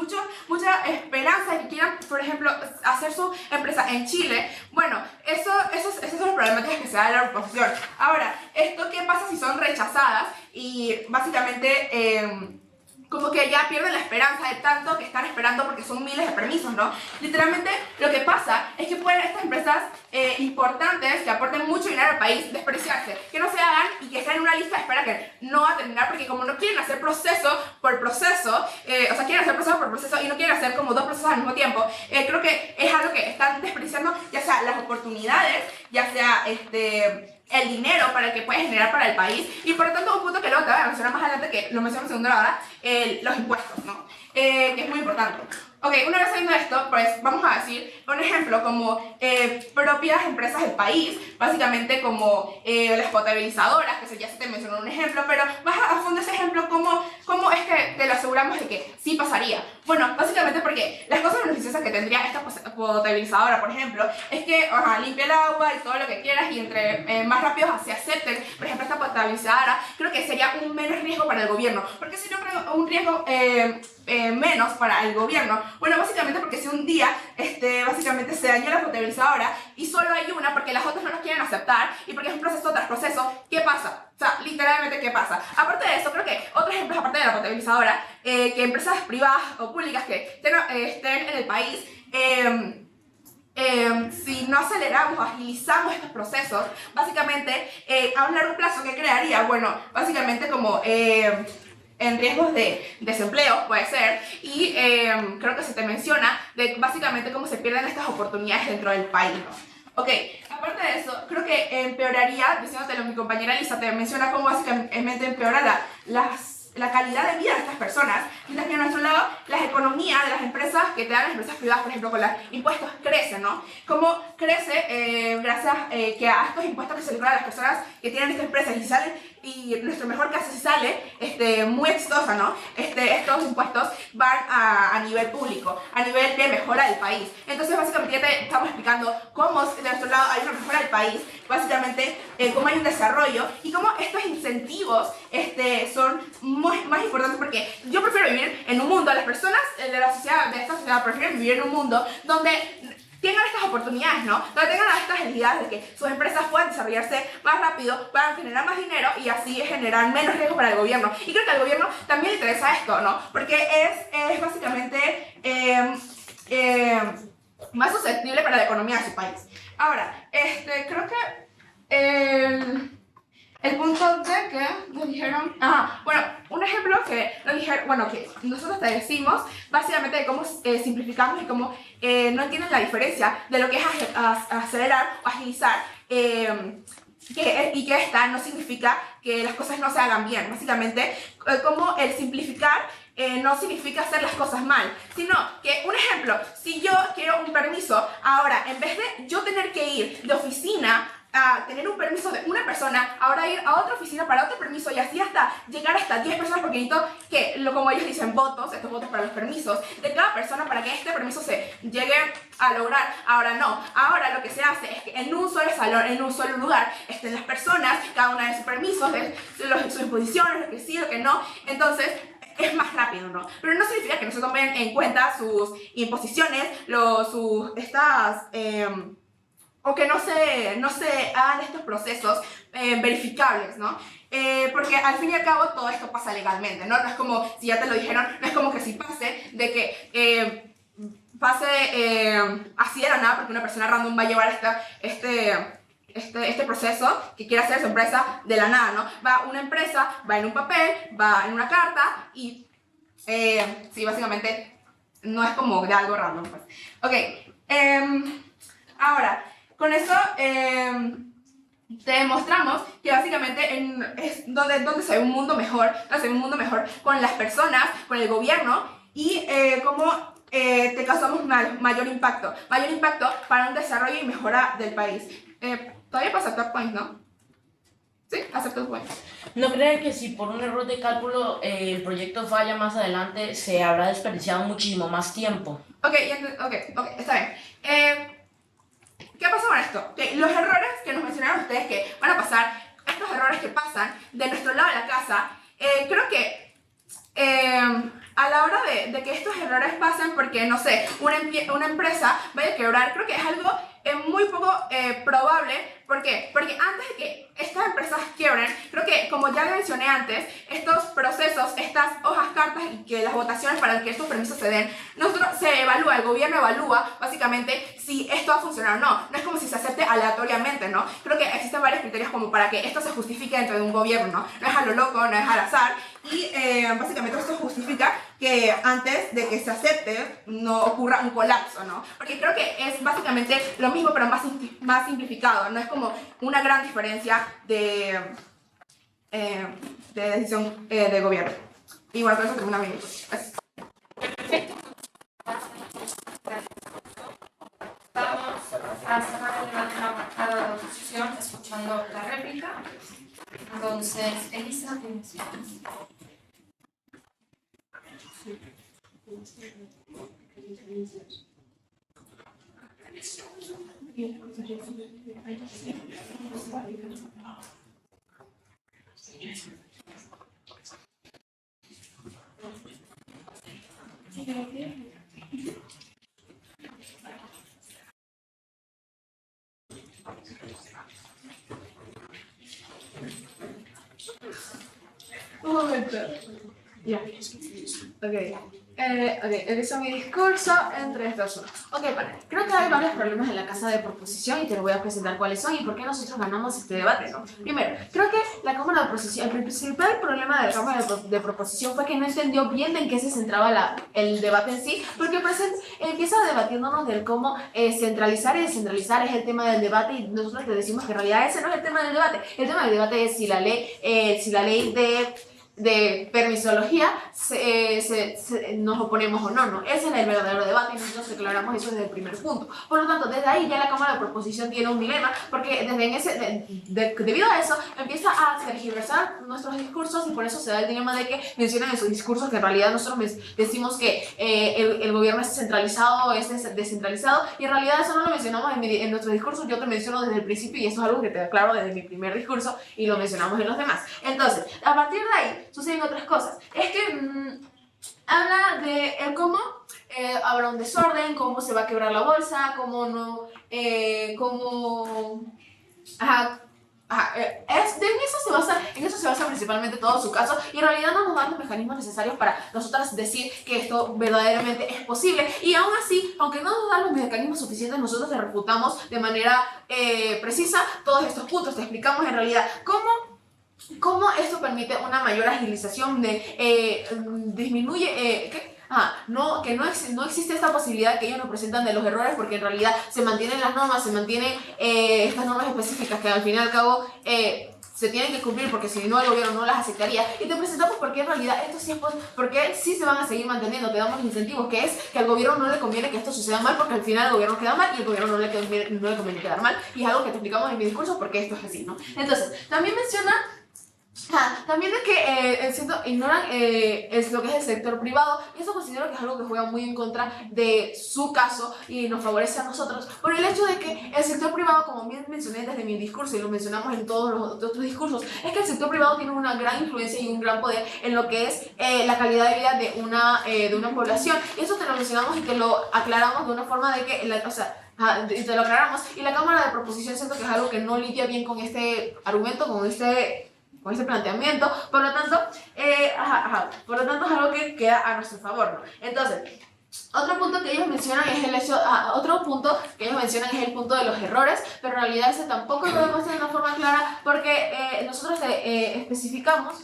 mucha esperanza de que quieran, por ejemplo, hacer su empresa en Chile, bueno, esas son las problemáticas que se da en la proposición. Ahora, ¿esto qué pasa si son rechazadas? Y básicamente como que ya pierden la esperanza de tanto que están esperando porque son miles de permisos, ¿no? Literalmente lo que pasa es que pueden estas empresas importantes que aporten mucho dinero al país despreciarse, que no se hagan y que estén en una lista de espera que no va a terminar porque como no quieren hacer proceso por proceso, o sea, quieren hacer proceso por proceso y no quieren hacer como dos procesos al mismo tiempo, creo que es algo que están despreciando, ya sea las oportunidades, ya sea el dinero para el que puedes generar para el país y por lo tanto un punto que luego te voy a mencionar más adelante que lo menciono en segunda hora, los impuestos, ¿no? Que es muy importante. Ok, una vez sabiendo esto, pues vamos a decir un ejemplo como propias empresas del país, básicamente como las potabilizadoras, que ya se te mencionó un ejemplo, pero más a fondo ese ejemplo, ¿cómo es que te lo aseguramos de que sí pasaría? Bueno, básicamente porque las cosas beneficiosas que tendría esta potabilizadora, por ejemplo, es que limpia el agua y todo lo que quieras y entre más rápido se acepten, por ejemplo, esta potabilizadora, creo que sería un menos riesgo para el gobierno. ¿Por qué sería un riesgo menos para el gobierno? Bueno, básicamente porque si un día básicamente se dañó la potabilizadora y solo hay una porque las otras no nos quieren aceptar y porque es un proceso tras proceso, ¿qué pasa? O sea, literalmente, ¿qué pasa? Aparte de eso, creo que otros ejemplos aparte de la potabilizadora, que empresas privadas o públicas que estén en el país, si no aceleramos o agilizamos estos procesos, básicamente a un largo plazo, ¿qué crearía? Bueno, básicamente como en riesgos de desempleo, puede ser, y creo que se te menciona de básicamente cómo se pierden estas oportunidades dentro del país, ¿no? Ok, aparte de eso, creo que empeoraría, diciéndotelo, mi compañera Lisa te menciona cómo básicamente empeora la calidad de vida de estas personas, mientras que a nuestro lado las economías de las empresas que te dan las empresas privadas, por ejemplo, con los impuestos crecen, ¿no? Cómo crece gracias que a estos impuestos que se le cobran a las personas que tienen estas empresas y salen, y en nuestro mejor caso si sale muy exitosa, ¿no? Estos impuestos van a nivel público, a nivel de mejora del país. Entonces básicamente ya te estamos explicando cómo de nuestro lado hay una mejora del país, básicamente cómo hay un desarrollo y cómo estos incentivos son más importantes, porque yo prefiero vivir en un mundo, las personas de esta sociedad prefieren vivir en un mundo donde tengan estas oportunidades, ¿no? Donde tengan estas habilidades de que sus empresas puedan desarrollarse más rápido, puedan generar más dinero y así generar menos riesgo para el gobierno. Y creo que al gobierno también le interesa esto, ¿no? Porque es básicamente más susceptible para la economía de su país. Ahora, creo que el punto de que nos dijeron, bueno, un ejemplo que nos dijeron, bueno, que nosotros te decimos básicamente de cómo simplificamos y cómo no entienden la diferencia de lo que es acelerar o agilizar, y que esta no significa que las cosas no se hagan bien. Básicamente, como el simplificar no significa hacer las cosas mal, sino que, un ejemplo, si yo quiero un permiso, ahora, en vez de yo tener que ir de oficina a tener un permiso de una persona, ahora ir a otra oficina para otro permiso y así hasta llegar hasta 10 personas, porque necesito que, como ellos dicen, estos votos para los permisos de cada persona para que este permiso se llegue a lograr. Ahora no, ahora lo que se hace es que en un solo salón, en un solo lugar, estén las personas, cada una de sus permisos, sus imposiciones, lo que sí, lo que no, entonces es más rápido, ¿no? Pero no significa que no se tomen en cuenta sus imposiciones, o que no se hagan estos procesos verificables, ¿no? Porque al fin y al cabo todo esto pasa legalmente, ¿no? No es como, si ya te lo dijeron, no es como que si pase de que pase así de la nada porque una persona random va a llevar este proceso que quiere hacer su empresa de la nada, ¿no? Va una empresa, va en un papel, va en una carta y sí, básicamente no es como de algo random, pues. Ok, ahora, con eso te demostramos que básicamente es donde se ve un mundo mejor, donde se ve un mundo mejor con las personas, con el gobierno y cómo te causamos mayor impacto para un desarrollo y mejora del país. Todavía para aceptar points, ¿no? Sí, acepto points. ¿No creen que si por un error de cálculo el proyecto falla más adelante, se habrá desperdiciado muchísimo más tiempo? Ok, está bien. ¿Qué pasa con esto? Que los errores que nos mencionaron ustedes que van a pasar, estos errores que pasan de nuestro lado de la casa, creo que a la hora de que estos errores pasen porque, no sé, una empresa vaya a quebrar, creo que es algo muy poco probable. ¿Por qué? Porque antes de que estas empresas quiebren, creo que, como ya mencioné antes, estos procesos, estas hojas cartas y que las votaciones para que estos permisos se den, el gobierno evalúa básicamente si esto va a funcionar o no. No es como si se acepte aleatoriamente, ¿no? Creo que existen varios criterios como para que esto se justifique dentro de un gobierno, ¿no? No es a lo loco, no es al azar. Y básicamente esto justifica que antes de que se acepte no ocurra un colapso, ¿no? Porque creo que es básicamente lo mismo pero más simplificado, no es como una gran diferencia de decisión de gobierno. Y bueno, con eso termina mi minuto. Gracias. Vamos a cerrar la oposición escuchando la réplica. Entonces, Elisa, tienes. Un momento. Ya. Ok. Empiezo mi discurso en 3, 2, 1. Ok, vale. Creo que hay varios problemas en la casa de proposición y te lo voy a presentar cuáles son y por qué nosotros ganamos este debate, ¿no? Primero, creo que la Cámara de Proposición, el principal problema de la Cámara de Proposición fue que no entendió bien en qué se centraba el debate en sí, porque empieza debatiéndonos del cómo centralizar y descentralizar es el tema del debate y nosotros te decimos que en realidad ese no es el tema del debate. El tema del debate es si la ley de permisología nos oponemos o no, ¿no? Ese es el verdadero debate y nosotros declaramos eso desde el primer punto. Por lo tanto, desde ahí ya la Cámara de Proposición tiene un dilema porque debido a eso empieza a tergiversar nuestros discursos y por eso se da el dilema de que mencionan en sus discursos que en realidad nosotros decimos que el gobierno es centralizado o es descentralizado y en realidad eso no lo mencionamos en nuestro discurso, yo te menciono desde el principio y eso es algo que te aclaro desde mi primer discurso y lo mencionamos en los demás. Entonces, a partir de ahí suceden otras cosas. Es que habla de cómo habrá un desorden, cómo se va a quebrar la bolsa, cómo no, cómo... en eso se basa principalmente todo su caso y en realidad no nos dan los mecanismos necesarios para nosotras decir que esto verdaderamente es posible y aún así, aunque no nos dan los mecanismos suficientes, nosotros te refutamos de manera precisa todos estos puntos, te explicamos en realidad cómo esto permite una mayor agilización disminuye que no existe esta posibilidad que ellos nos presentan de los errores porque en realidad se mantienen las normas, se mantienen estas normas específicas que al fin y al cabo se tienen que cumplir porque si no el gobierno no las aceptaría y te presentamos porque en realidad esto sí es porque sí se van a seguir manteniendo, te damos incentivos que es que al gobierno no le conviene que esto suceda mal porque al final el gobierno queda mal y el gobierno no le conviene quedar mal y es algo que te explicamos en mi discurso porque esto es así, ¿no? Entonces, también menciona también es que ignoran es lo que es el sector privado y eso considero que es algo que juega muy en contra de su caso y nos favorece a nosotros por el hecho de que el sector privado, como bien mencioné desde mi discurso y lo mencionamos en todos los otros discursos, es que el sector privado tiene una gran influencia y un gran poder en lo que es la calidad de vida de una población y eso te lo mencionamos y te lo aclaramos de una forma de que y te lo aclaramos. Y la Cámara de Proposición siento que es algo que no lidia bien con este argumento, con este planteamiento, por lo tanto, por lo tanto es algo que queda a nuestro favor, ¿no? Entonces, otro punto que ellos mencionan es el punto de los errores, pero en realidad ese tampoco lo vemos de una forma clara porque nosotros especificamos,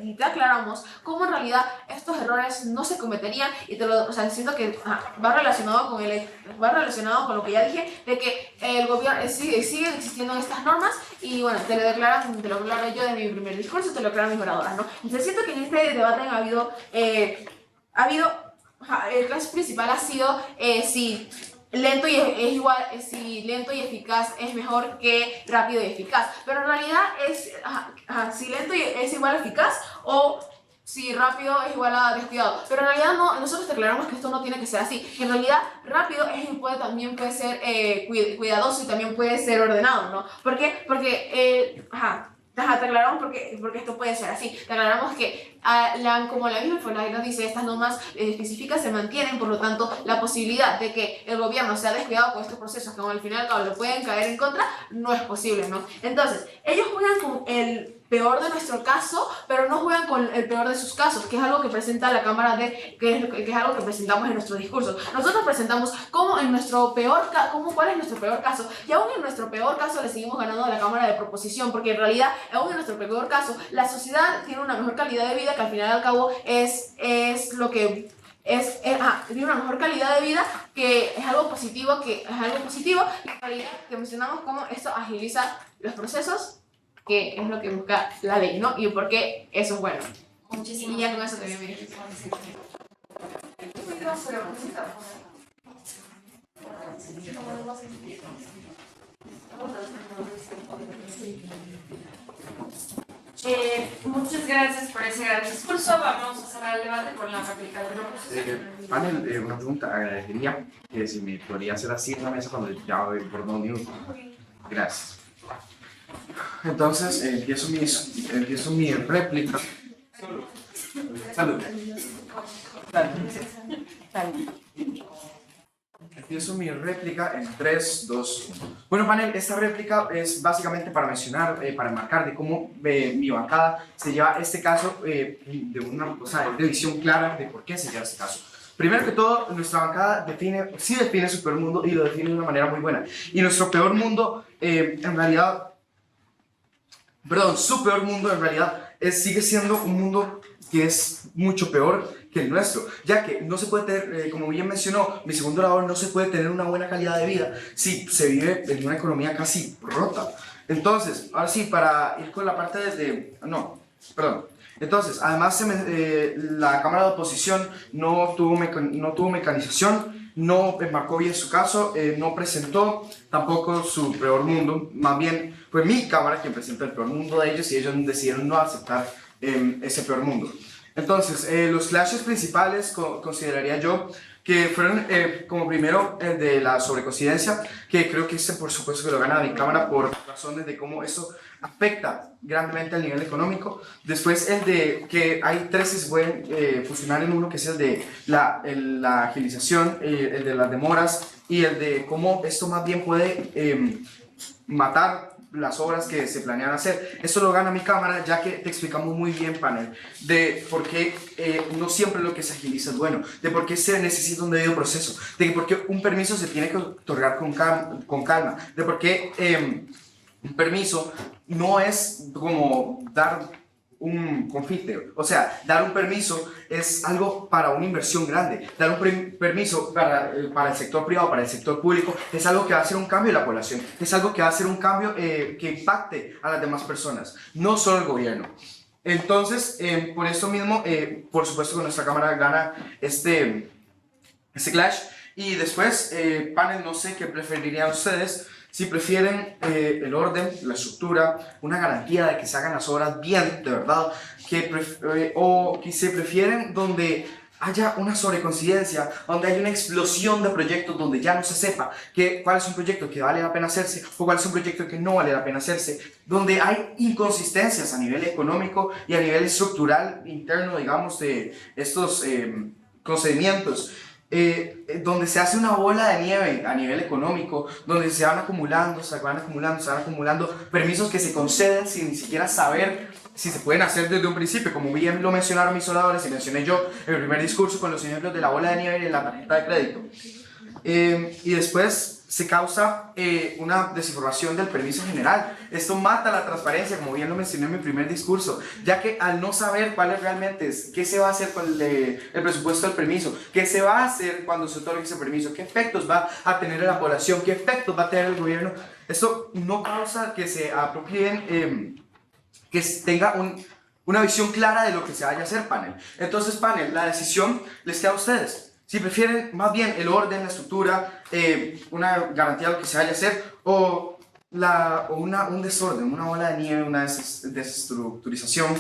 y te aclaramos cómo en realidad estos errores no se cometerían y siento que va relacionado con lo que ya dije, de que el gobierno sigue existiendo estas normas y bueno, te lo aclaro yo de mi primer discurso, te lo aclaro mis oradoras, ¿no? Entonces siento que en este debate el caso principal ha sido si lento y eficaz es mejor que rápido y eficaz, pero en realidad es si lento es igual a eficaz o si rápido es igual a descuidado, pero en realidad no, nosotros declaramos que esto no tiene que ser así, que en realidad rápido también puede ser cuidadoso y también puede ser ordenado, ¿no? ¿Por qué? Porque te aclaramos porque esto puede ser así. Te aclaramos que como la misma información dice, estas normas específicas se mantienen, por lo tanto, la posibilidad de que el gobierno sea descuidado con estos procesos, que al final y al cabo le pueden caer en contra, no es posible, ¿no? Entonces, ellos juegan con el peor de nuestro caso, pero no juegan con el peor de sus casos, que es algo que presenta la Cámara que es algo que presentamos en nuestro discurso. Nosotros presentamos cuál es nuestro peor caso, y aún en nuestro peor caso le seguimos ganando a la Cámara de Proposición, porque en realidad, aún en nuestro peor caso, la sociedad tiene una mejor calidad de vida, que al final y al cabo tiene una mejor calidad de vida, que es algo positivo, y en realidad te mencionamos cómo esto agiliza los procesos, que es lo que busca la ley, ¿no? Y por qué eso es bueno. Muchísimas Y ya con eso te voy a Muchas gracias por ese gran discurso. Vamos a cerrar el debate con la réplica de proposición. Panel, una pregunta. Agradecería que si me podría hacer así en la mesa cuando ya voy por 2 minutos. Gracias. Entonces, empiezo mi réplica. Salud. Empiezo mi réplica en 3, 2, 1. Bueno, panel, esta réplica es básicamente para mencionar, para marcar de cómo mi bancada se lleva este caso de de visión clara de por qué se lleva este caso. Primero que todo, nuestra bancada sí define su peor mundo y lo define de una manera muy buena. Y nuestro peor mundo, su peor mundo en realidad sigue siendo un mundo que es mucho peor que el nuestro, ya que no se puede tener, como bien mencionó mi segundo orador, no se puede tener una buena calidad de vida si se vive en una economía casi rota. Entonces, ahora sí, para ir con la parte Entonces, además la Cámara de Oposición no tuvo mecanización, no marcó bien su caso, no presentó tampoco su peor mundo, más bien fue mi Cámara quien presentó el peor mundo de ellos y ellos decidieron no aceptar ese peor mundo. Entonces, los clashes principales consideraría yo que fueron como primero el de la sobrecoincidencia, que creo que por supuesto que lo gana mi Cámara por razones de cómo eso afecta grandemente al nivel económico. Después el de que hay 3 que se pueden fusionar en uno, que es el de la agilización, el de las demoras y el de cómo esto más bien puede matar las obras que se planean hacer. Esto lo gana mi Cámara, ya que te explicamos muy bien, panel, de por qué no siempre lo que se agiliza es bueno, de por qué se necesita un debido proceso, de por qué un permiso se tiene que otorgar con calma, de por qué un permiso no es como dar un confite. O sea, dar un permiso es algo para una inversión grande. Dar un permiso para el sector privado, para el sector público, es algo que va a hacer un cambio en la población. Es algo que va a hacer un cambio que impacte a las demás personas, no solo el gobierno. Entonces, por eso mismo, por supuesto que nuestra Cámara gana este clash. Y después, panel, no sé qué preferirían ustedes. Si prefieren el orden, la estructura, una garantía de que se hagan las obras bien, de verdad, o que se prefieren donde haya una sobrecoincidencia, donde haya una explosión de proyectos, donde ya no se sepa cuál es un proyecto que vale la pena hacerse o cuál es un proyecto que no vale la pena hacerse, donde hay inconsistencias a nivel económico y a nivel estructural interno, digamos, de estos procedimientos. donde se hace una bola de nieve a nivel económico, donde se van acumulando permisos que se conceden sin ni siquiera saber si se pueden hacer desde un principio, como bien lo mencionaron mis oradores y mencioné yo en el primer discurso con los ejemplos de la bola de nieve y de la tarjeta de crédito. Y después se causa una desinformación del permiso general. Esto mata la transparencia, como bien lo mencioné en mi primer discurso, ya que al no saber cuál es realmente qué se va a hacer con el presupuesto del permiso, qué se va a hacer cuando se otorgue ese permiso, qué efectos va a tener en la población, qué efectos va a tener el gobierno, esto no causa que se apropien, que tenga una visión clara de lo que se vaya a hacer, panel. Entonces, panel, la decisión les queda a ustedes. Si prefieren más bien el orden, la estructura, una garantía de lo que se vaya a hacer, o un desorden, una bola de nieve, una desestructurización,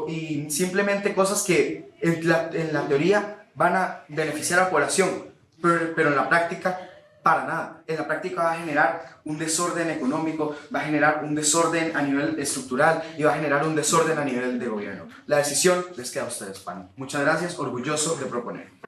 y simplemente cosas que en la teoría van a beneficiar a la población, pero en la práctica para nada. En la práctica va a generar un desorden económico, va a generar un desorden a nivel estructural y va a generar un desorden a nivel de gobierno. La decisión les queda a ustedes, panel. Muchas gracias, orgulloso de proponer.